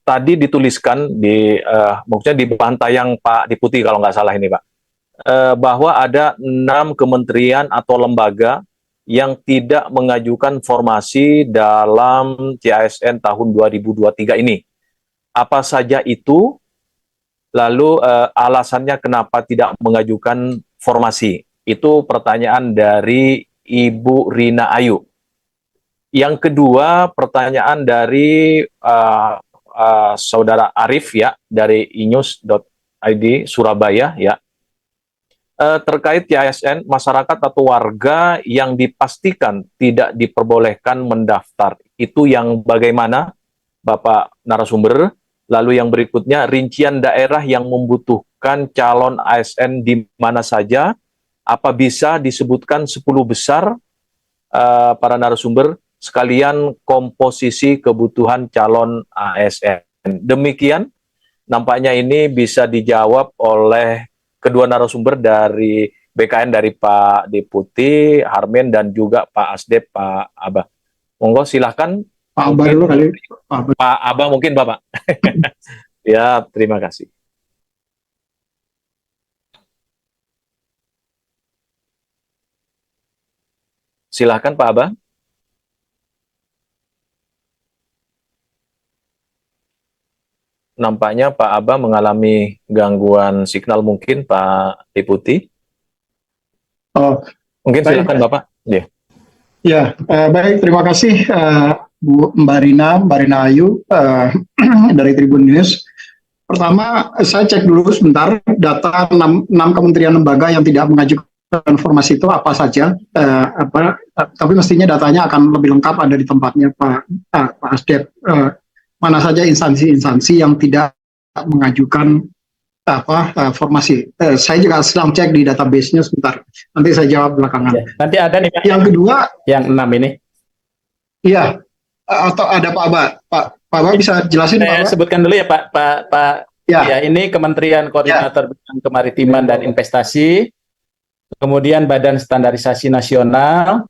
Tadi dituliskan di maksudnya di pantayang Pak Deputi kalau nggak salah ini Pak, bahwa ada 6 kementerian atau lembaga yang tidak mengajukan formasi dalam CASN tahun 2023 ini. Apa saja itu? Lalu alasannya kenapa tidak mengajukan formasi? Itu pertanyaan dari Ibu Rina Ayu. Yang kedua, pertanyaan dari Saudara Arif ya, dari inews.id Surabaya ya. Terkait CASN, masyarakat atau warga yang dipastikan tidak diperbolehkan mendaftar. Itu yang bagaimana, Bapak narasumber? Lalu yang berikutnya, rincian daerah yang membutuhkan calon ASN di mana saja? Apa bisa disebutkan 10 besar para narasumber, sekalian komposisi kebutuhan calon ASN? Demikian, nampaknya ini bisa dijawab oleh kedua narasumber dari BKN, dari Pak Deputi Harmen dan juga Pak Asdep, Pak Abah. Monggo silahkan. Pak Abah dulu kali. Pak Abah mungkin Bapak. Ya, terima kasih. Silahkan Pak Abah. Nampaknya Pak Abah mengalami gangguan signal mungkin Pak Deputi. Oh, Mungkin baik. silakan Bapak. Ya. Ya, baik. Terima kasih Bu Mbak Rina Ayu dari Tribun News. Pertama, saya cek dulu sebentar data 6 kementerian lembaga yang tidak mengajukan formasi itu apa saja. Tapi mestinya datanya akan lebih lengkap, ada di tempatnya Pak Asdep. Mana saja instansi-instansi yang tidak mengajukan formasi. Saya juga sedang cek di database-nya sebentar. Nanti saya jawab belakangan. Ya, nanti ada nih Pak, Yang kedua, yang 6 ini. iya, atau ada Pak Abah. Pak Abah bisa jelasin Pak Saya Abah? sebutkan dulu ya Pak. Ya. Ya, ini Kementerian Koordinator Bidang Kemaritiman dan Investasi, kemudian Badan Standarisasi Nasional,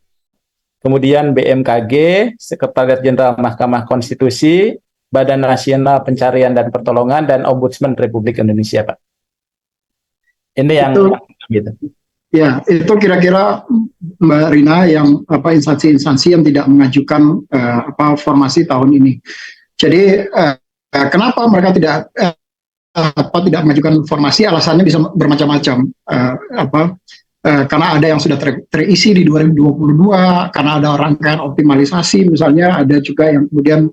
kemudian BMKG, Sekretariat Jenderal Mahkamah Konstitusi, Badan Nasional Pencarian dan Pertolongan, dan Ombudsman Republik Indonesia, Pak. Ini yang gitu. Ya, itu kira-kira Mbak Rina yang instansi-instansi yang tidak mengajukan formasi tahun ini. Jadi kenapa mereka tidak mengajukan formasi? Alasannya bisa bermacam-macam. Karena ada yang sudah terisi di 2022, karena ada rangkaian optimalisasi, misalnya ada juga yang kemudian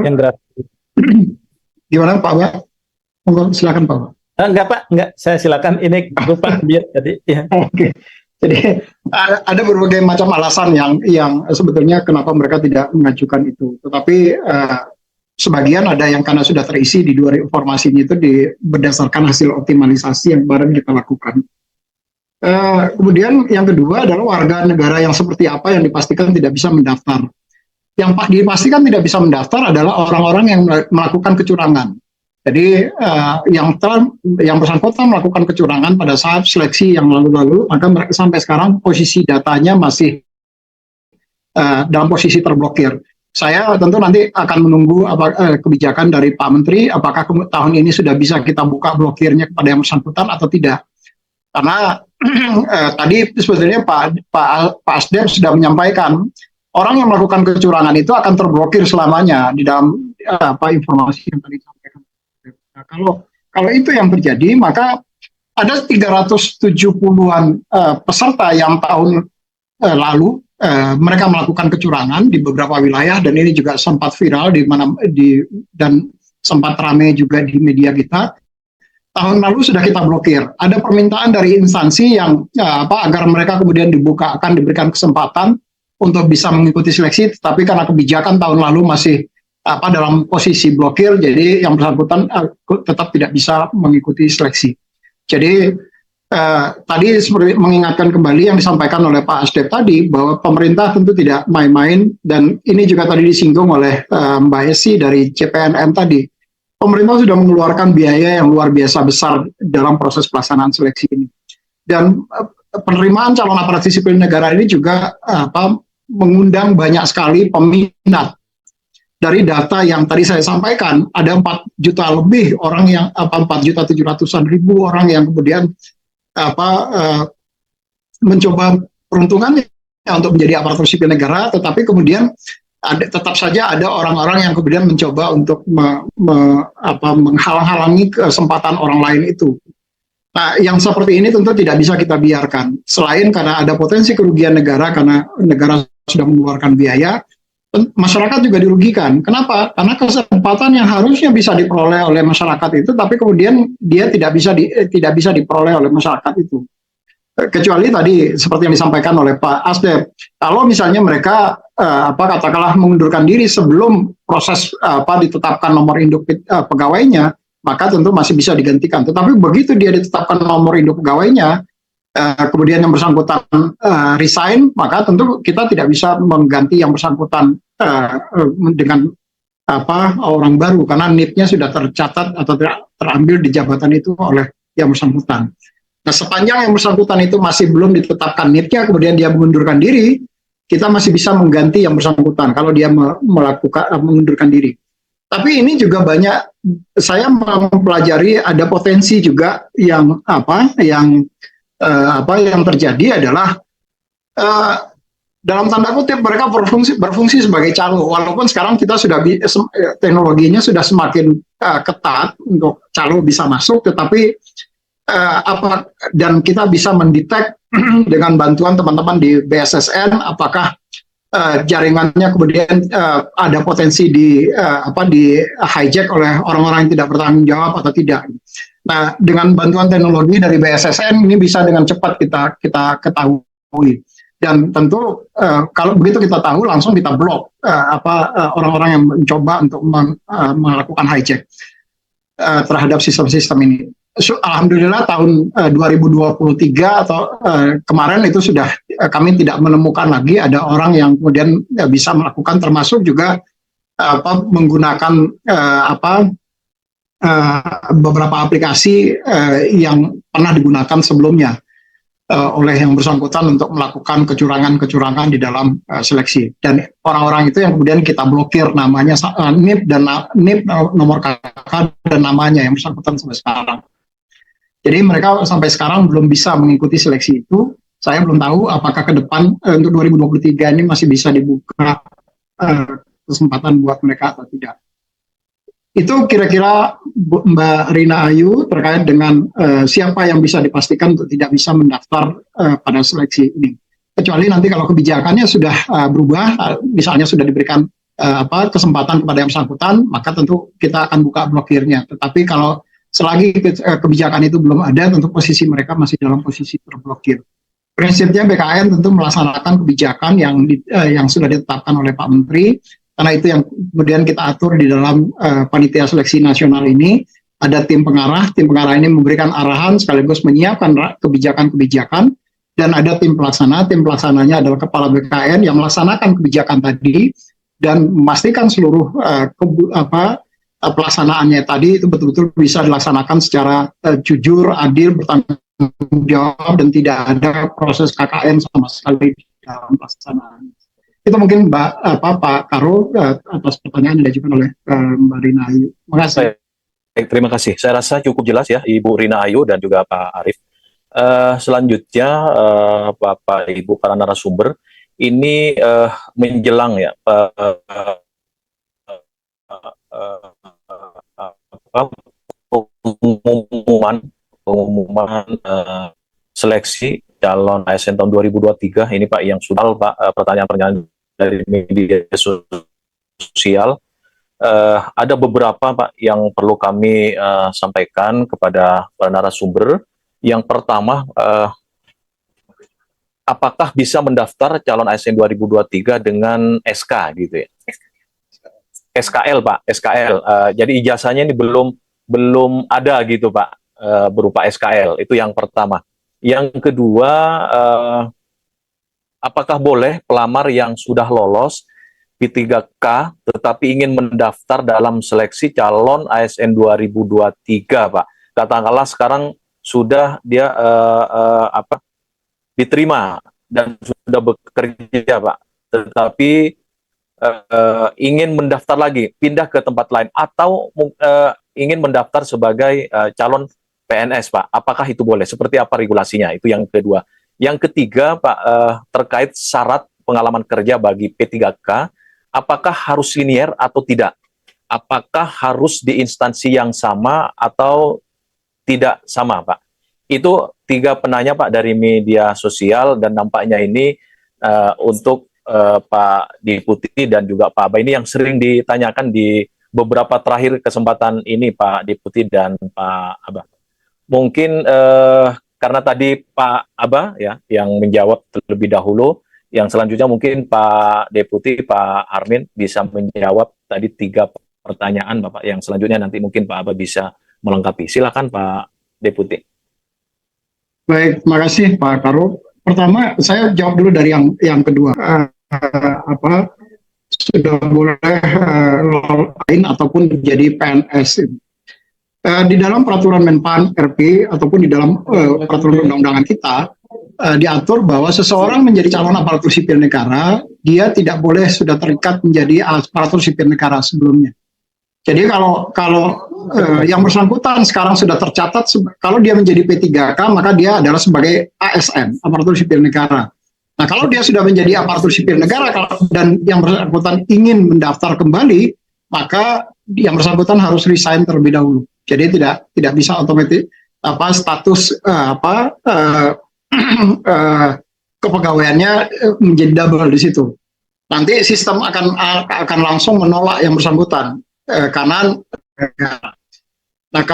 yang gratis. Gimana Pak Abah? Monggo silakan Pak Abah. Enggak Pak, enggak. Saya silakan. Ini Pak biar tadi. Ya. Oke. Jadi ada berbagai macam alasan yang sebetulnya kenapa mereka tidak mengajukan itu. Tetapi sebagian ada yang karena sudah terisi di dua informasinya itu berdasarkan hasil optimalisasi yang kemarin kita lakukan. Kemudian yang kedua adalah warga negara yang seperti apa yang dipastikan tidak bisa mendaftar. Yang dipastikan tidak bisa mendaftar adalah orang-orang yang melakukan kecurangan. Jadi yang bersangkutan melakukan kecurangan pada saat seleksi yang lalu-lalu, maka mereka sampai sekarang posisi datanya masih dalam posisi terblokir. Saya tentu nanti akan menunggu kebijakan dari Pak Menteri, apakah tahun ini sudah bisa kita buka blokirnya kepada yang bersangkutan atau tidak. Karena tadi sebetulnya Pak Asdem sudah menyampaikan, orang yang melakukan kecurangan itu akan terblokir selamanya di dalam informasi yang tadi disampaikan. Nah, kalau itu yang terjadi, maka ada 370-an peserta yang tahun lalu mereka melakukan kecurangan di beberapa wilayah, dan ini juga sempat viral dan sempat ramai juga di media kita. tahun lalu sudah kita blokir. Ada permintaan dari instansi yang agar mereka kemudian diberikan kesempatan untuk bisa mengikuti seleksi, tapi karena kebijakan tahun lalu masih dalam posisi blokir, jadi yang bersangkutan tetap tidak bisa mengikuti seleksi. Jadi tadi seperti mengingatkan kembali yang disampaikan oleh Pak Asdep tadi, bahwa pemerintah tentu tidak main-main, dan ini juga tadi disinggung oleh Mbak Esi dari CPNM tadi. Pemerintah sudah mengeluarkan biaya yang luar biasa besar dalam proses pelaksanaan seleksi ini. Dan penerimaan calon aparatur sipil negara ini juga mengundang banyak sekali peminat. Dari data yang tadi saya sampaikan, ada 4 juta lebih orang yang 4.700.000 orang yang kemudian mencoba peruntungannya untuk menjadi aparatur sipil negara, tetapi kemudian tetap saja ada orang-orang yang kemudian mencoba untuk menghalang-halangi kesempatan orang lain itu. Nah, yang seperti ini tentu tidak bisa kita biarkan. Selain karena ada potensi kerugian negara karena negara sudah mengeluarkan biaya, masyarakat juga dirugikan. Kenapa? Karena kesempatan yang harusnya bisa diperoleh oleh masyarakat itu, tapi kemudian dia tidak bisa diperoleh oleh masyarakat itu. Kecuali tadi seperti yang disampaikan oleh Pak Asdep, kalau misalnya mereka katakanlah mengundurkan diri sebelum proses ditetapkan nomor induk pegawainya, maka tentu masih bisa digantikan. Tetapi begitu dia ditetapkan nomor induk pegawainya, kemudian yang bersangkutan resign, maka tentu kita tidak bisa mengganti yang bersangkutan dengan orang baru, karena NIP-nya sudah tercatat atau terambil di jabatan itu oleh yang bersangkutan. Nah, sepanjang yang bersangkutan itu masih belum ditetapkan NIP-nya, kemudian dia mengundurkan diri, kita masih bisa mengganti yang bersangkutan kalau dia mengundurkan diri. Tapi ini juga banyak, saya mempelajari ada potensi juga yang yang terjadi adalah dalam tanda kutip mereka berfungsi sebagai calo, walaupun sekarang kita sudah teknologinya sudah semakin ketat untuk calo bisa masuk, tetapi dan kita bisa mendetek dengan bantuan teman-teman di BSSN apakah jaringannya kemudian ada potensi di hijack oleh orang-orang yang tidak bertanggung jawab atau tidak. Nah, dengan bantuan teknologi dari BSSN ini bisa dengan cepat kita ketahui, dan tentu kalau begitu kita tahu langsung kita blok orang-orang yang mencoba untuk melakukan hijack terhadap sistem-sistem ini. Alhamdulillah tahun 2023 atau kemarin itu sudah kami tidak menemukan lagi ada orang yang kemudian bisa melakukan, termasuk juga menggunakan beberapa aplikasi yang pernah digunakan sebelumnya oleh yang bersangkutan untuk melakukan kecurangan-kecurangan di dalam seleksi, dan orang-orang itu yang kemudian kita blokir namanya, NIP nomor KK dan namanya yang bersangkutan sampai sekarang. Jadi mereka sampai sekarang belum bisa mengikuti seleksi itu. Saya belum tahu apakah ke depan untuk 2023 ini masih bisa dibuka kesempatan buat mereka atau tidak. Itu kira-kira Mbak Rina Ayu terkait dengan siapa yang bisa dipastikan untuk tidak bisa mendaftar pada seleksi ini. Kecuali nanti kalau kebijakannya sudah berubah, misalnya sudah diberikan kesempatan kepada yang bersangkutan, maka tentu kita akan buka blokirnya. Tetapi kalau selagi kebijakan itu belum ada, tentu posisi mereka masih dalam posisi terblokir. Prinsipnya BKN tentu melaksanakan kebijakan yang sudah ditetapkan oleh Pak Menteri, karena itu yang kemudian kita atur di dalam panitia seleksi nasional ini. Ada tim pengarah ini memberikan arahan sekaligus menyiapkan kebijakan-kebijakan, dan ada tim pelaksananya adalah Kepala BKN yang melaksanakan kebijakan tadi dan memastikan seluruh pelaksanaannya tadi itu betul-betul bisa dilaksanakan secara jujur, adil, bertanggung jawab, dan tidak ada proses KKN sama sekali dalam pelaksanaan. Itu mungkin Pak Karo atas pertanyaan yang diajukan oleh Mbak Rina Ayu. Terima kasih. Baik, terima kasih. Saya rasa cukup jelas ya Ibu Rina Ayu dan juga Pak Arief. Selanjutnya Bapak Ibu para narasumber, ini menjelang ya pengumuman seleksi calon ASN tahun 2023 ini Pak, yang sudah Pak pertanyaan-pertanyaan dari media sosial ada beberapa Pak yang perlu kami sampaikan kepada para narasumber. Yang pertama, apakah bisa mendaftar calon ASN 2023 dengan SK gitu ya? SKL Pak, SKL. Jadi ijazahnya ini belum ada gitu Pak, berupa SKL. Itu yang pertama. Yang kedua, apakah boleh pelamar yang sudah lolos P3K tetapi ingin mendaftar dalam seleksi calon ASN 2023 Pak? Katakanlah sekarang sudah dia diterima dan sudah bekerja Pak, tetapi ingin mendaftar lagi, pindah ke tempat lain, atau ingin mendaftar sebagai calon PNS Pak. Apakah itu boleh? Seperti apa regulasinya? Itu yang kedua. Yang ketiga Pak, terkait syarat pengalaman kerja bagi P3K, apakah harus linier atau tidak? Apakah harus di instansi yang sama atau tidak sama Pak? Itu 3 penanya Pak dari media sosial, dan nampaknya ini untuk Pak Deputi dan juga Pak Aba ini yang sering ditanyakan di beberapa terakhir kesempatan ini Pak Deputi dan Pak Aba. Mungkin karena tadi Pak Aba ya yang menjawab terlebih dahulu, yang selanjutnya mungkin Pak Deputi, Pak Harmin bisa menjawab tadi 3 pertanyaan Bapak, yang selanjutnya nanti mungkin Pak Aba bisa melengkapi. Silakan Pak Deputi. Baik, terima kasih Pak Karo. Pertama, saya jawab dulu dari yang kedua. Sudah boleh lain ataupun menjadi PNS. Di dalam peraturan Menpan RP ataupun di dalam peraturan undang-undangan kita diatur bahwa seseorang menjadi calon aparatur sipil negara, dia tidak boleh sudah terikat menjadi aparatur sipil negara sebelumnya. Jadi kalau yang bersangkutan sekarang sudah tercatat, kalau dia menjadi P3K maka dia adalah sebagai ASN, aparatur sipil negara. Nah, kalau dia sudah menjadi aparatur sipil negara dan yang bersangkutan ingin mendaftar kembali, maka yang bersangkutan harus resign terlebih dahulu. Jadi tidak bisa otomatis status kepegawaiannya menjadi double di situ. Nanti sistem akan langsung menolak yang bersangkutan karena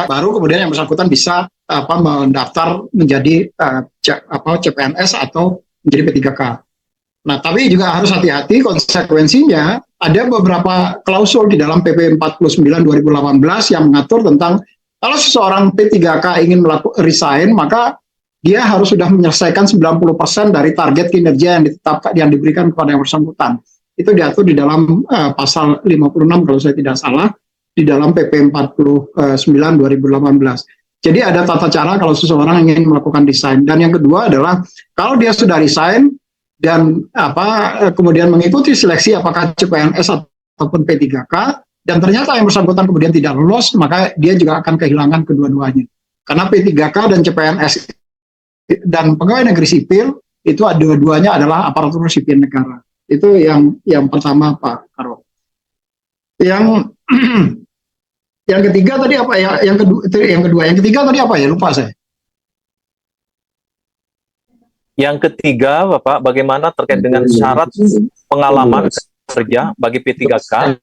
baru kemudian yang bersangkutan bisa mendaftar menjadi CPNS atau menjadi P3K. Nah, tapi juga harus hati-hati konsekuensinya. Ada beberapa klausul di dalam PP 49 2018 yang mengatur tentang kalau seseorang P3K ingin resign, maka dia harus sudah menyelesaikan 90% dari target kinerja yang ditetapkan, yang diberikan kepada yang bersangkutan. Itu diatur di dalam pasal 56 kalau saya tidak salah, di dalam PP 49 2018. Jadi ada tata cara kalau seseorang ingin melakukan resign. Dan yang kedua adalah kalau dia sudah resign dan kemudian mengikuti seleksi apakah CPNS ataupun P3K, dan ternyata yang bersangkutan kemudian tidak lolos, maka dia juga akan kehilangan kedua-duanya. Karena P3K dan CPNS dan pegawai negeri sipil itu dua-duanya adalah aparatur sipil negara. Itu yang pertama Pak Karo. Yang ketiga tadi apa ya? Yang ketiga tadi apa ya? Lupa saya. Yang ketiga, Bapak, bagaimana terkait dengan syarat pengalaman kerja bagi P3K?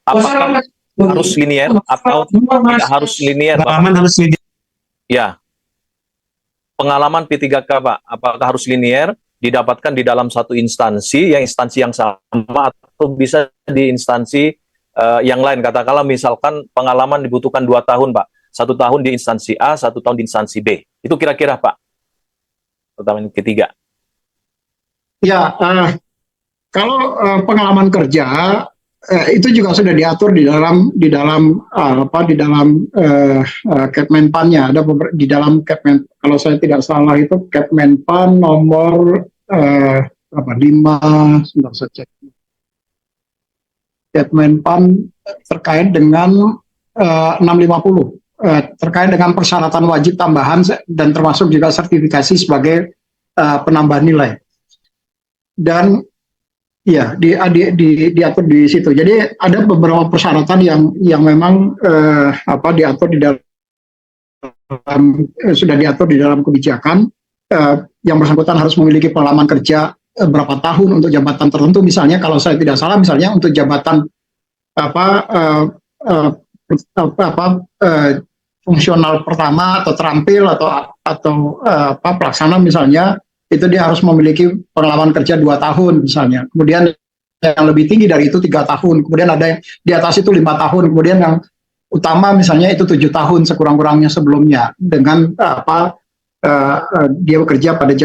Apakah harus linier atau tidak harus linier, Bapak? Pengalaman harus linier. Ya. Pengalaman P3K, Pak, apakah harus linier, didapatkan di dalam satu instansi yang sama, atau bisa di instansi yang lain? Katakanlah misalkan pengalaman dibutuhkan 2 tahun, Pak. 1 tahun di instansi A, 1 tahun di instansi B. Itu kira-kira, Pak. Pertanyaan ketiga. Ya, kalau pengalaman kerja itu juga sudah diatur di dalam Kepmenpan-nya. Ada di dalam Kepmen, kalau saya tidak salah itu Kepmenpan nomor 5, sebentar saya cek. Kepmenpan terkait dengan 650. Terkait dengan persyaratan wajib tambahan dan termasuk juga sertifikasi sebagai penambah nilai, dan ya diatur di situ. Jadi ada beberapa persyaratan yang memang diatur di dalam sudah diatur di dalam kebijakan. Yang bersangkutan harus memiliki pengalaman kerja berapa tahun untuk jabatan tertentu. Misalnya kalau saya tidak salah, misalnya untuk jabatan apa eh, eh, fungsional pertama atau terampil atau pelaksana misalnya, itu dia harus memiliki pengalaman kerja 2 tahun misalnya. Kemudian yang lebih tinggi dari itu 3 tahun. Kemudian ada yang di atas itu 5 tahun. Kemudian yang utama misalnya itu 7 tahun sekurang-kurangnya sebelumnya, dengan dia bekerja pada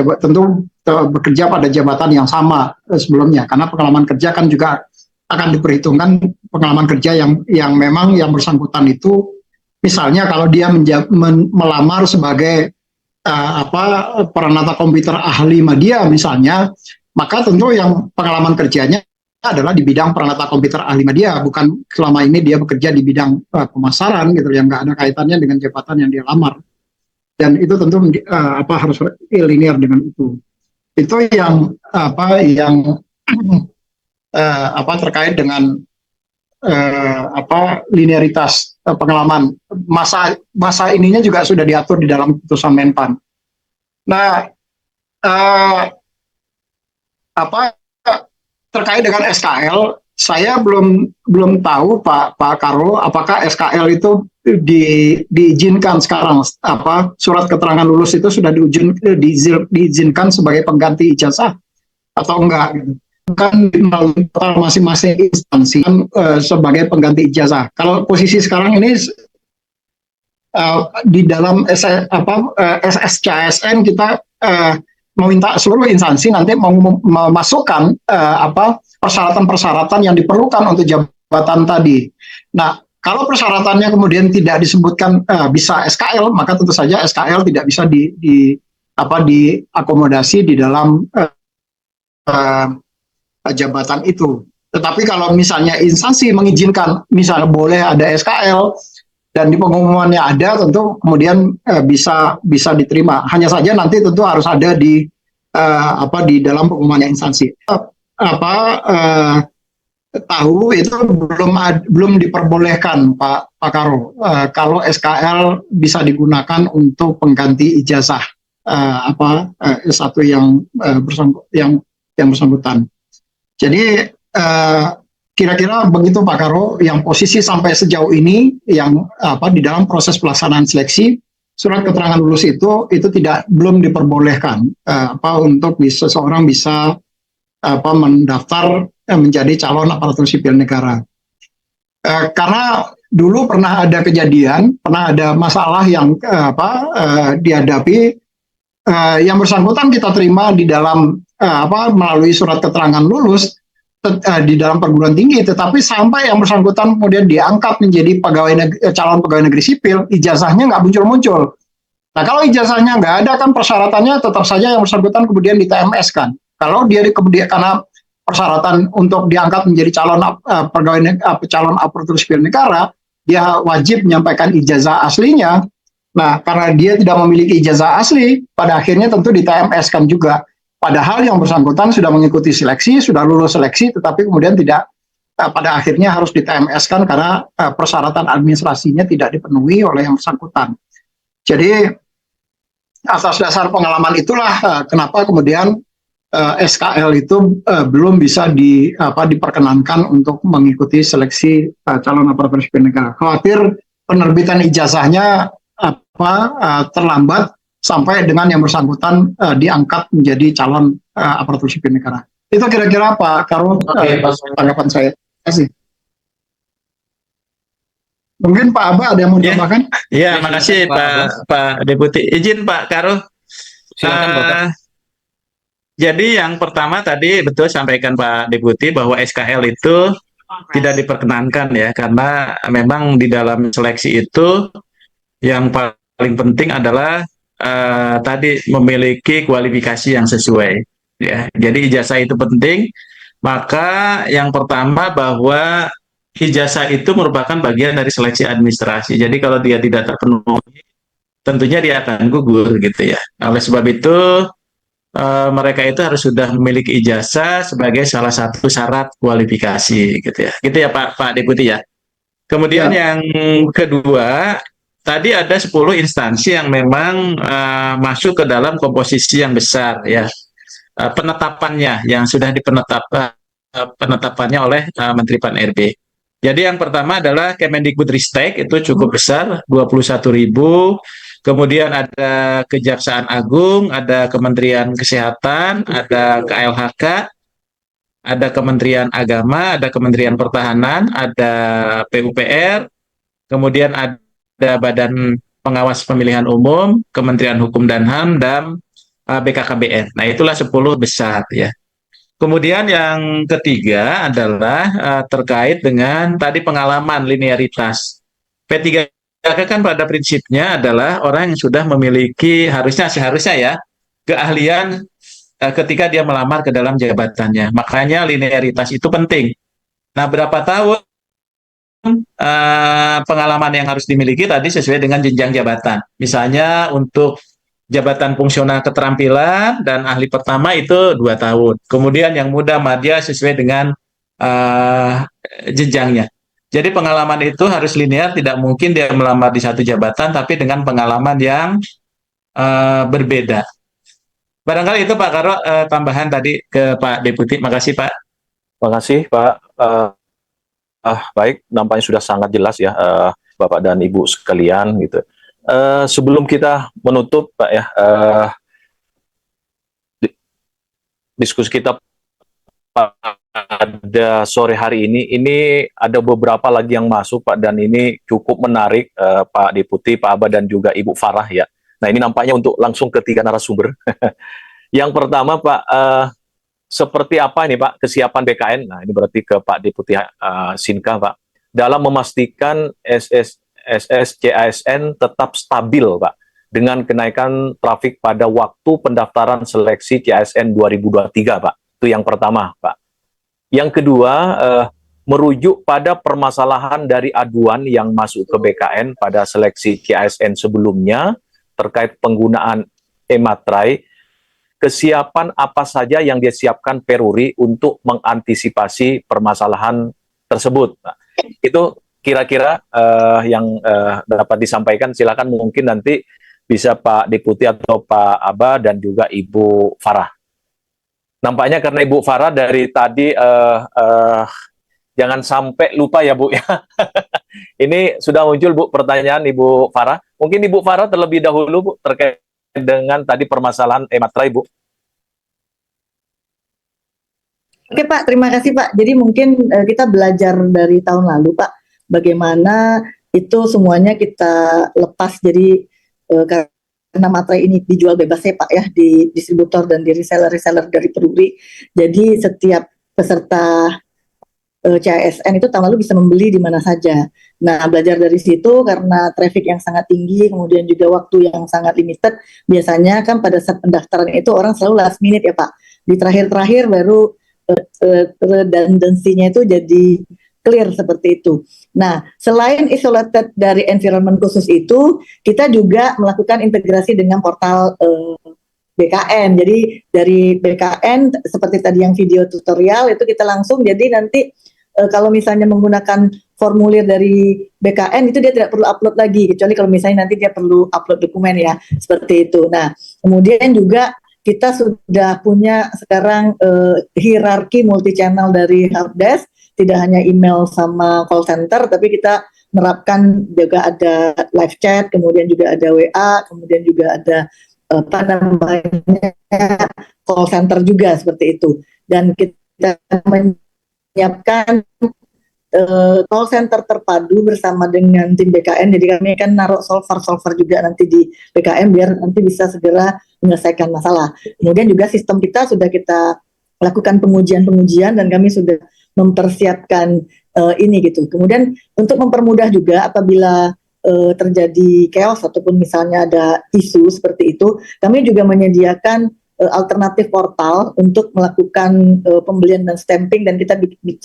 bekerja pada jabatan yang sama sebelumnya, karena pengalaman kerja kan juga akan diperhitungkan pengalaman kerja yang memang yang bersangkutan itu, misalnya kalau dia melamar sebagai peranata komputer ahli media misalnya, maka tentu yang pengalaman kerjanya adalah di bidang peranata komputer ahli media, bukan selama ini dia bekerja di bidang pemasaran gitu, yang nggak ada kaitannya dengan jabatan yang dia lamar. Dan itu tentu harus linear dengan itu. Itu yang terkait dengan linearitas pengalaman. Masa ininya juga sudah diatur di dalam putusan Menpan. Nah, terkait dengan SKL, saya belum tahu Pak Karo, apakah SKL itu diizinkan sekarang, surat keterangan lulus itu sudah diizinkan sebagai pengganti ijazah atau enggak gitu. Kan melalui masing-masing instansi kan, sebagai pengganti ijazah. Kalau posisi sekarang ini di dalam SSCASN kita meminta seluruh instansi nanti memasukkan persyaratan-persyaratan yang diperlukan untuk jabatan tadi. Nah, kalau persyaratannya kemudian tidak disebutkan bisa SKL, maka tentu saja SKL tidak bisa diakomodasi di dalam jabatan itu. Tetapi kalau misalnya instansi mengizinkan, misalnya boleh ada SKL dan di pengumumannya ada, tentu kemudian bisa diterima. Hanya saja nanti tentu harus ada di dalam pengumumannya instansi. Tahu itu belum diperbolehkan Pak Karo, kalau SKL bisa digunakan untuk pengganti ijazah S1 yang bersangkutan. Jadi kira-kira begitu Pak Karo, yang posisi sampai sejauh ini yang di dalam proses pelaksanaan seleksi, surat keterangan lulus itu belum diperbolehkan untuk seseorang bisa mendaftar menjadi calon aparatur sipil negara. Karena dulu pernah ada kejadian, pernah ada masalah yang dihadapi, yang bersangkutan kita terima di dalam melalui surat keterangan lulus di dalam perguruan tinggi, tetapi sampai yang bersangkutan kemudian diangkat menjadi calon pegawai negeri sipil, ijazahnya nggak muncul-muncul. Nah, kalau ijazahnya nggak ada, kan persyaratannya tetap saja yang bersangkutan kemudian di TMS kan. Kalau dia kemudian karena persyaratan untuk diangkat menjadi calon aparatur sipil negara, dia wajib menyampaikan ijazah aslinya. Nah, karena dia tidak memiliki ijazah asli, pada akhirnya tentu di TMS kan juga. Padahal yang bersangkutan sudah mengikuti seleksi, sudah lulus seleksi, tetapi kemudian tidak, pada akhirnya harus di TMS kan karena persyaratan administrasinya tidak dipenuhi oleh yang bersangkutan. Jadi atas dasar pengalaman itulah kenapa kemudian SKL itu belum bisa diperkenankan untuk mengikuti seleksi calon aparatur sipil negara. Khawatir penerbitan ijazahnya terlambat sampai dengan yang bersangkutan diangkat menjadi calon aparatur sipil negara. Itu kira-kira Pak Karo tanggapan saya. Terima kasih. Mungkin Pak Aba ada yang mau ditambahkan? Ya, makasih Pak Deputi. Izin Pak Karo. Silakan Bapak. Jadi yang pertama tadi betul sampaikan Pak Deputi bahwa SKL itu tidak diperkenankan ya, karena memang di dalam seleksi itu yang paling penting adalah tadi memiliki kualifikasi yang sesuai ya. Jadi ijazah itu penting. Maka yang pertama bahwa ijazah itu merupakan bagian dari seleksi administrasi. Jadi kalau dia tidak terpenuhi, tentunya dia akan gugur gitu ya. Oleh sebab itu mereka itu harus sudah memiliki ijazah sebagai salah satu syarat kualifikasi gitu ya. Gitu ya Pak Deputi ya. Kemudian yang kedua, tadi ada 10 instansi yang memang masuk ke dalam komposisi yang besar ya. Penetapannya yang sudah penetapannya oleh Menteri Pan RB. Jadi yang pertama adalah Kemendikbudristek itu cukup besar 21.000. Kemudian ada Kejaksaan Agung, ada Kementerian Kesehatan, ada KLHK, ada Kementerian Agama, ada Kementerian Pertahanan, ada PUPR, kemudian ada Badan Pengawas Pemilihan Umum, Kementerian Hukum dan HAM, dan BKKBN. Nah, itulah 10 besar ya. Kemudian yang ketiga adalah terkait dengan tadi pengalaman linearitas. P3K kan pada prinsipnya adalah orang yang sudah memiliki seharusnya ya keahlian ketika dia melamar ke dalam jabatannya. Makanya linearitas itu penting. Nah, berapa tahun pengalaman yang harus dimiliki tadi sesuai dengan jenjang jabatan. Misalnya untuk jabatan fungsional keterampilan dan ahli pertama itu 2 tahun. Kemudian yang muda madya sesuai dengan jenjangnya. Jadi pengalaman itu harus linear, tidak mungkin dia melamar di satu jabatan tapi dengan pengalaman yang berbeda. Barangkali itu Pak Karo tambahan tadi ke Pak Deputi. Makasih Pak. Terima kasih Pak. Baik, nampaknya sudah sangat jelas ya Bapak dan Ibu sekalian gitu. Sebelum kita menutup Pak ya, diskusi kita pada sore hari ini ada beberapa lagi yang masuk Pak, dan ini cukup menarik Pak Deputi, Pak Aba dan juga Ibu Farah ya. Nah, ini nampaknya untuk langsung ketiga narasumber. Yang pertama Pak, seperti apa ini Pak kesiapan BKN? Nah, ini berarti ke Pak Deputi Sinka Pak, dalam memastikan CASN tetap stabil Pak dengan kenaikan trafik pada waktu pendaftaran seleksi CASN 2023 Pak. Itu yang pertama Pak. Yang kedua, merujuk pada permasalahan dari aduan yang masuk ke BKN pada seleksi CASN sebelumnya terkait penggunaan e-materai, kesiapan apa saja yang disiapkan Peruri untuk mengantisipasi permasalahan tersebut. Nah, itu kira-kira yang dapat disampaikan. Silakan, mungkin nanti bisa Pak Deputi atau Pak Aba dan juga Ibu Farah. Nampaknya karena Ibu Farah dari tadi jangan sampai lupa ya Bu ya. Ini sudah muncul Bu pertanyaan Ibu Farah. Mungkin Ibu Farah terlebih dahulu Bu terkait dengan tadi permasalahan e-materai Bu. Oke Pak, terima kasih Pak. Jadi mungkin kita belajar dari tahun lalu Pak, bagaimana itu semuanya kita lepas. Jadi karena materai ini dijual bebas ya Pak ya, di distributor dan di reseller dari Peruri. Jadi setiap peserta CASN itu tahun lalu bisa membeli di mana saja. Nah, belajar dari situ karena traffic yang sangat tinggi, kemudian juga waktu yang sangat limited, biasanya kan pada saat pendaftaran itu orang selalu last minute ya Pak. Di terakhir-terakhir baru redundancy-nya itu jadi clear seperti itu. Nah, selain isolated dari environment khusus itu, kita juga melakukan integrasi dengan portal BKN. Jadi dari BKN seperti tadi yang video tutorial itu kita langsung, jadi nanti kalau misalnya menggunakan formulir dari BKN itu dia tidak perlu upload lagi, kecuali kalau misalnya nanti dia perlu upload dokumen ya, seperti itu. Nah, kemudian juga kita sudah punya sekarang hierarki multi channel dari helpdesk, tidak hanya email sama call center, tapi kita menerapkan juga ada live chat, kemudian juga ada WA, kemudian juga ada apa namanya call center juga seperti itu. Dan kita menyiapkan call center terpadu bersama dengan tim BKN. Jadi kami kan naruh solver juga nanti di BKN biar nanti bisa segera menyelesaikan masalah. Kemudian juga sistem kita sudah kita lakukan pengujian dan kami sudah mempersiapkan ini gitu. Kemudian untuk mempermudah juga apabila terjadi chaos ataupun misalnya ada isu seperti itu, kami juga menyediakan alternatif portal untuk melakukan pembelian dan stamping, dan kita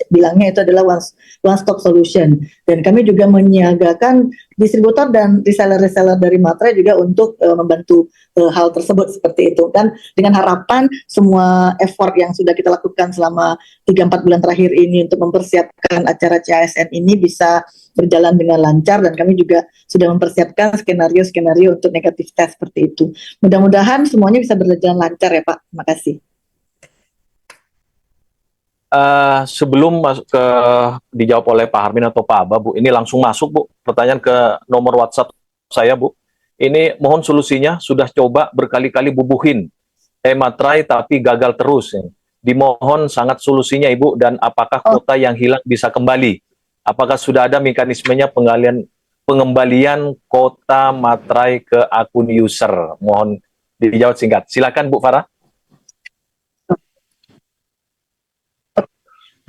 bilangnya itu adalah one stop solution. Dan kami juga menyiagakan distributor dan reseller dari materai juga untuk membantu hal tersebut seperti itu. Dan dengan harapan semua effort yang sudah kita lakukan selama 3-4 bulan terakhir ini untuk mempersiapkan acara CASN ini bisa berjalan dengan lancar, dan kami juga sudah mempersiapkan skenario-skenario untuk negatif test seperti itu. Mudah-mudahan semuanya bisa berjalan lancar ya Pak. Terima kasih. Sebelum masuk ke dijawab oleh Pak Harmin atau Pak Aba, Bu, ini langsung masuk, Bu, pertanyaan ke nomor WhatsApp saya, Bu. Ini mohon solusinya, sudah coba berkali-kali bubuhin Ematrai tapi gagal terus. Dimohon sangat solusinya, Ibu, dan apakah kuota yang hilang bisa kembali? Apakah sudah ada mekanismenya pengembalian kuota Matrai ke akun user? Mohon dijawab singkat. Silakan, Bu Farah.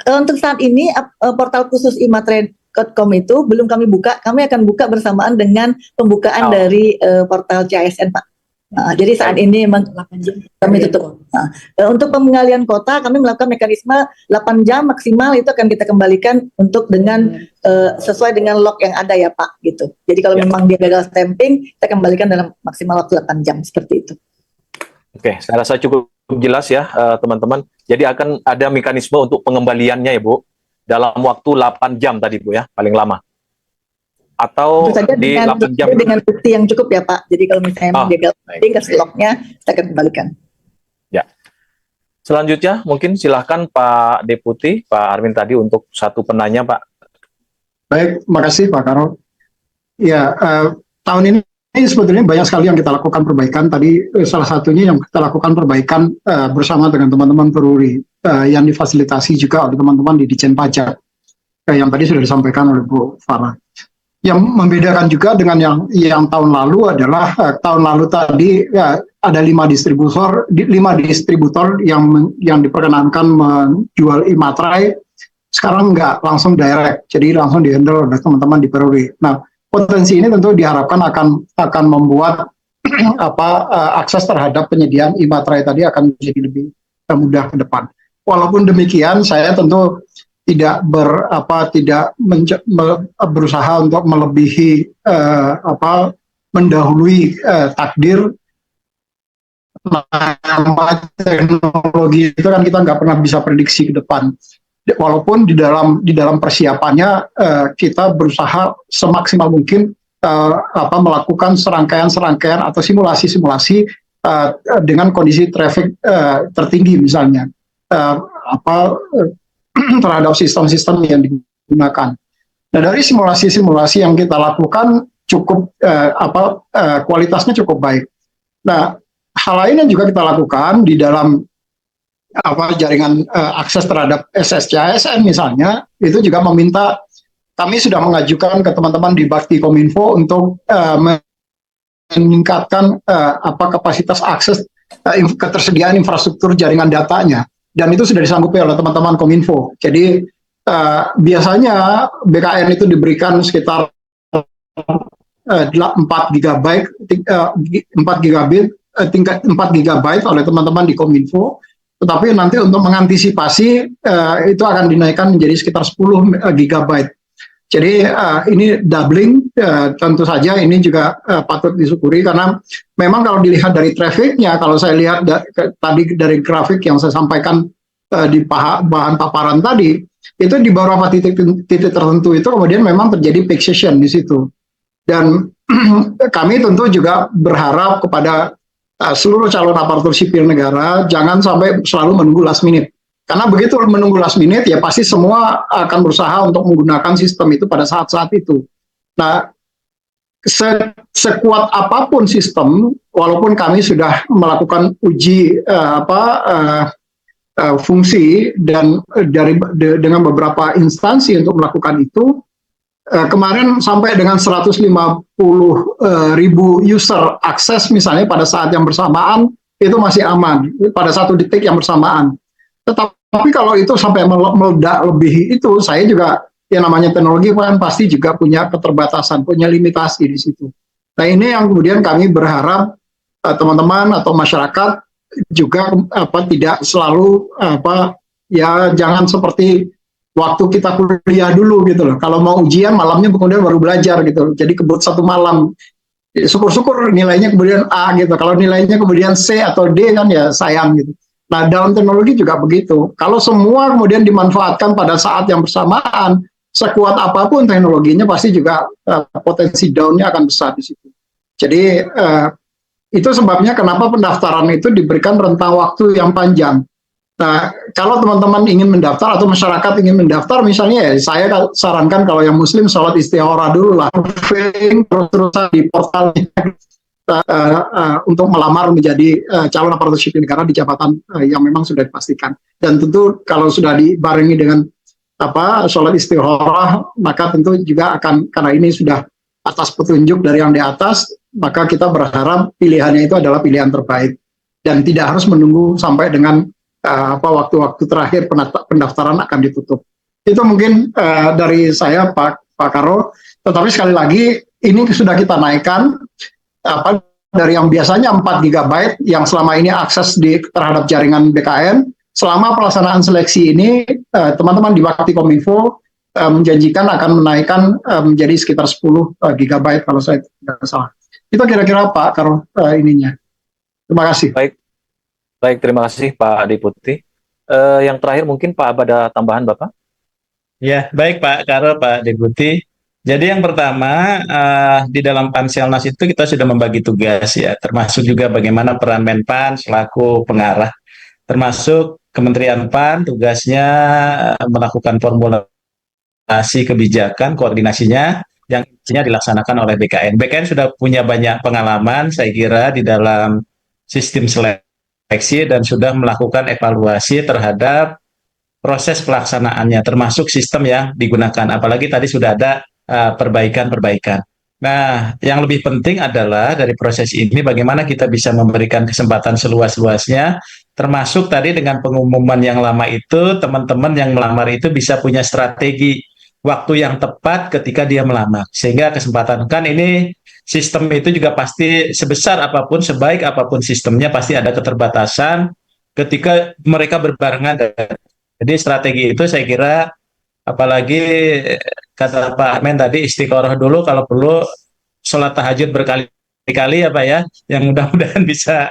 Untuk saat ini portal khusus imatrade.com itu belum kami buka. Kami akan buka bersamaan dengan pembukaan dari portal CASN, Pak. Nah, jadi saat ini memang 8 jam kami tutup. Nah, untuk pengalian kota kami melakukan mekanisme 8 jam maksimal itu akan kita kembalikan untuk dengan sesuai dengan log yang ada ya Pak gitu. Jadi kalau memang dia gagal stamping, kita kembalikan dalam maksimal waktu 8 jam seperti itu. Oke, saya rasa cukup jelas ya teman-teman. Jadi akan ada mekanisme untuk pengembaliannya ya Bu, dalam waktu 8 jam tadi Bu ya, paling lama. Atau di 8 jam. Dengan bukti yang cukup ya Pak. Jadi kalau misalnya gagal stamping, kasih lognya, kita akan kembalikan. Ya. Selanjutnya mungkin silahkan Pak Deputi, Pak Armin tadi untuk satu penanya Pak. Baik, makasih Pak Karo. Ya, tahun ini sebetulnya banyak sekali yang kita lakukan perbaikan. Tadi salah satunya yang kita lakukan perbaikan bersama dengan teman-teman Peruri yang difasilitasi juga oleh teman-teman di Ditjen Pajak yang tadi sudah disampaikan oleh Bu Farah. Yang membedakan juga dengan yang tahun lalu adalah tahun lalu tadi ada 5 distributor yang diperkenankan menjual Imatrai. Sekarang nggak langsung direct, jadi langsung dihandle oleh teman-teman di Peruri. Nah, potensi ini tentu diharapkan akan membuat akses terhadap penyediaan Imatrai tadi akan menjadi lebih mudah ke depan. Walaupun demikian, saya tentu tidak berusaha untuk melebihi mendahului takdir. Teknologi itu kan kita nggak pernah bisa prediksi ke depan. Walaupun di dalam persiapannya kita berusaha semaksimal mungkin melakukan serangkaian atau simulasi dengan kondisi traffic tertinggi misalnya terhadap sistem-sistem yang digunakan. Nah, dari simulasi-simulasi yang kita lakukan cukup kualitasnya cukup baik. Nah, hal lain yang juga kita lakukan di dalam jaringan akses terhadap SSCASN misalnya, itu juga meminta, kami sudah mengajukan ke teman-teman di Bakti Kominfo untuk meningkatkan kapasitas akses ketersediaan infrastruktur jaringan datanya, dan itu sudah disanggupi oleh teman-teman Kominfo. Jadi biasanya BKN itu diberikan sekitar 4 GB oleh teman-teman di Kominfo. Tetapi nanti untuk mengantisipasi itu akan dinaikkan menjadi sekitar 10 GB. Jadi ini doubling, tentu saja ini juga patut disyukuri karena memang kalau dilihat dari trafficnya, kalau saya lihat tadi dari grafik yang saya sampaikan di bahan paparan tadi, itu di beberapa titik tertentu itu kemudian memang terjadi peak session di situ. Dan kami tentu juga berharap kepada seluruh calon aparatur sipil negara jangan sampai selalu menunggu last minute. Karena begitu menunggu last minute ya pasti semua akan berusaha untuk menggunakan sistem itu pada saat-saat itu. Nah, sekuat apapun sistem, walaupun kami sudah melakukan uji fungsi dan dengan beberapa instansi untuk melakukan itu, kemarin sampai dengan 150.000 user akses misalnya pada saat yang bersamaan itu masih aman pada satu detik yang bersamaan. Tetapi kalau itu sampai meledak lebih itu, saya juga yang namanya teknologi kan pasti juga punya keterbatasan, punya limitasi di situ. Nah, ini yang kemudian kami berharap teman-teman atau masyarakat juga tidak selalu jangan seperti waktu kita kuliah dulu gitu loh. Kalau mau ujian malamnya kemudian baru belajar gitu loh. Jadi kebut satu malam. Syukur-syukur nilainya kemudian A gitu. Kalau nilainya kemudian C atau D kan ya sayang gitu. Nah, dalam teknologi juga begitu. Kalau semua kemudian dimanfaatkan pada saat yang bersamaan, sekuat apapun teknologinya pasti juga potensi down-nya akan besar di situ. Jadi itu sebabnya kenapa pendaftaran itu diberikan rentang waktu yang panjang. Nah, kalau teman-teman ingin mendaftar atau masyarakat ingin mendaftar, misalnya ya, saya sarankan kalau yang Muslim sholat istikharah dulu lah, terus-terusan di portal untuk melamar menjadi calon aparatur sipil negara di jabatan yang memang sudah dipastikan. Dan tentu kalau sudah dibarengi dengan sholat istikharah, maka tentu juga akan, karena ini sudah atas petunjuk dari yang di atas, maka kita berharap pilihannya itu adalah pilihan terbaik dan tidak harus menunggu sampai dengan waktu-waktu terakhir pendaftaran akan ditutup. Itu mungkin dari saya, Pak Karo. Tetapi sekali lagi ini sudah kita naikkan dari yang biasanya 4 GB yang selama ini akses terhadap jaringan BKN. Selama pelaksanaan seleksi ini, teman-teman di Bakti Kominfo menjanjikan akan menaikkan menjadi sekitar 10 GB kalau saya tidak salah. Itu kira-kira Pak Karo ininya. Terima kasih. Baik, terima kasih Pak Deputi. Yang terakhir mungkin Pak Aba ada tambahan Bapak? Ya, baik Pak Karo, Pak Deputi. Jadi yang pertama, di dalam Panselnas itu kita sudah membagi tugas ya, termasuk juga bagaimana peran Menpan selaku pengarah. Termasuk Kementerian PAN tugasnya melakukan formulasi kebijakan, koordinasinya yang intinya dilaksanakan oleh BKN. BKN sudah punya banyak pengalaman, saya kira, di dalam sistem seleksi dan sudah melakukan evaluasi terhadap proses pelaksanaannya, termasuk sistem yang digunakan. Apalagi tadi sudah ada perbaikan-perbaikan. Nah, yang lebih penting adalah dari proses ini bagaimana kita bisa memberikan kesempatan seluas-luasnya, termasuk tadi dengan pengumuman yang lama itu, teman-teman yang melamar itu bisa punya strategi waktu yang tepat ketika dia melamar. Sehingga kesempatan, kan ini sistem itu juga pasti sebesar apapun, sebaik apapun sistemnya, pasti ada keterbatasan ketika mereka berbarengan. Jadi strategi itu saya kira, apalagi kata Pak Men tadi, istiqoroh dulu, kalau perlu sholat tahajud berkali-kali ya Pak ya, yang mudah-mudahan bisa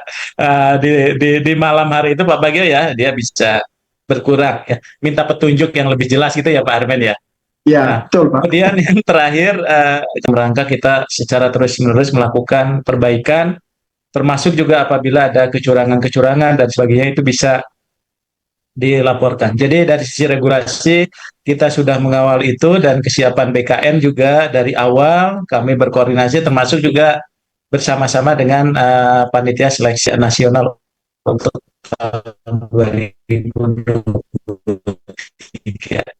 di malam hari itu Pak Bagio ya, dia bisa berkurang ya, minta petunjuk yang lebih jelas gitu ya Pak Armen ya. Ya, Nah, betul Pak. kemudian yang terakhir, rangka kita secara terus-menerus melakukan perbaikan, termasuk juga apabila ada kecurangan-kecurangan dan sebagainya itu bisa dilaporkan. Jadi dari sisi regulasi kita sudah mengawal itu, dan kesiapan BKN juga dari awal kami berkoordinasi, termasuk juga bersama-sama dengan panitia seleksi nasional untuk tahun 2023.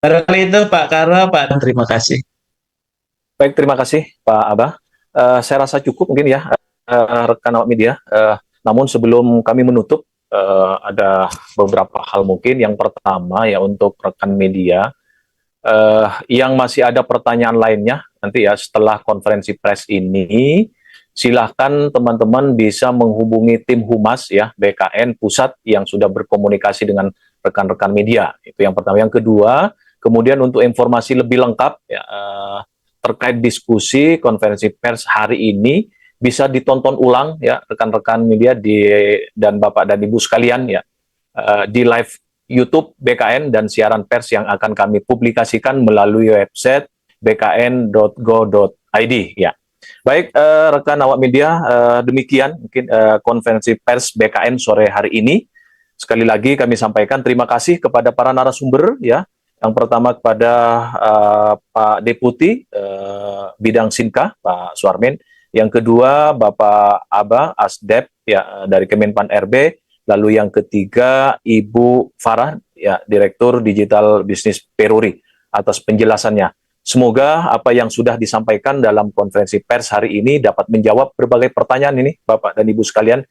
Barangkali itu Pak Karo, Pak, dan terima kasih. Baik, terima kasih Pak Aba. Saya rasa cukup mungkin ya rekan awak media. Namun sebelum kami menutup, ada beberapa hal mungkin. Yang pertama ya, untuk rekan media yang masih ada pertanyaan lainnya nanti ya setelah konferensi pers ini, silahkan teman-teman bisa menghubungi tim Humas ya BKN Pusat yang sudah berkomunikasi dengan rekan-rekan media. Itu yang pertama. Yang kedua, kemudian untuk informasi lebih lengkap ya terkait diskusi konferensi pers hari ini, bisa ditonton ulang ya rekan-rekan media dan Bapak dan Ibu sekalian ya di live YouTube BKN dan siaran pers yang akan kami publikasikan melalui website bkn.go.id ya. Baik rekan awak media, demikian mungkin konferensi pers BKN sore hari ini. Sekali lagi kami sampaikan terima kasih kepada para narasumber ya. Yang pertama kepada Pak Deputi Bidang Sinka Pak Suharmen. Yang kedua, Bapak Aba Asdep ya dari Kemenpan RB, lalu yang ketiga Ibu Farah ya Direktur Digital Bisnis Peruri atas penjelasannya. Semoga apa yang sudah disampaikan dalam konferensi pers hari ini dapat menjawab berbagai pertanyaan ini Bapak dan Ibu sekalian,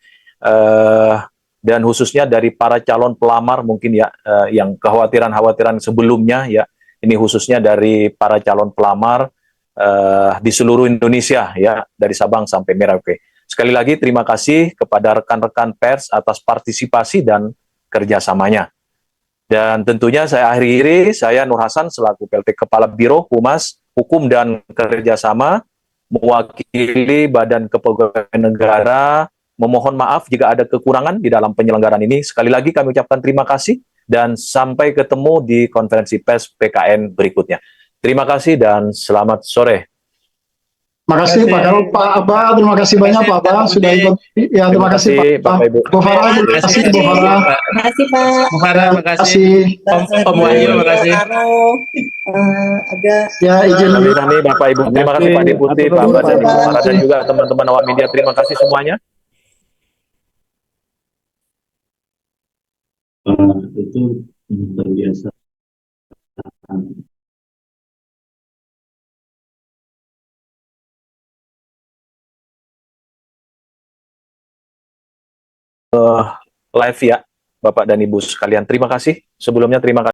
dan khususnya dari para calon pelamar mungkin ya yang kekhawatiran-kekhawatiran sebelumnya ya, ini khususnya dari para calon pelamar di seluruh Indonesia ya, dari Sabang sampai Merauke. Sekali lagi terima kasih kepada rekan-rekan pers atas partisipasi dan kerjasamanya. Dan tentunya saya akhiri, saya Nur Hasan selaku PLT Kepala Biro Humas Hukum dan Kerjasama mewakili Badan Kepegawaian Negara memohon maaf jika ada kekurangan di dalam penyelenggaraan ini. Sekali lagi kami ucapkan terima kasih dan sampai ketemu di konferensi pers PKN berikutnya. Terima kasih dan selamat sore. Makasih Pak Karol, Pak Abah, terima kasih banyak Pak Abah sudah ikut. Ya, terima kasih Pak. Bapak Ibu. Bu Farah, terima kasih Bu Farah. Terima kasih Pak. Bu Farah, Terima makasih. kasih. Om Wahyu, makasih. Agak Ya, izin Kami Bapak Ibu, terima kasih Pak Deputi, Pak Abah dan Ibu Farah, dan juga teman-teman awak media, terima kasih semuanya. Itu terbiasa. Live ya, Bapak dan Ibu sekalian. Terima kasih. Sebelumnya terima kasih.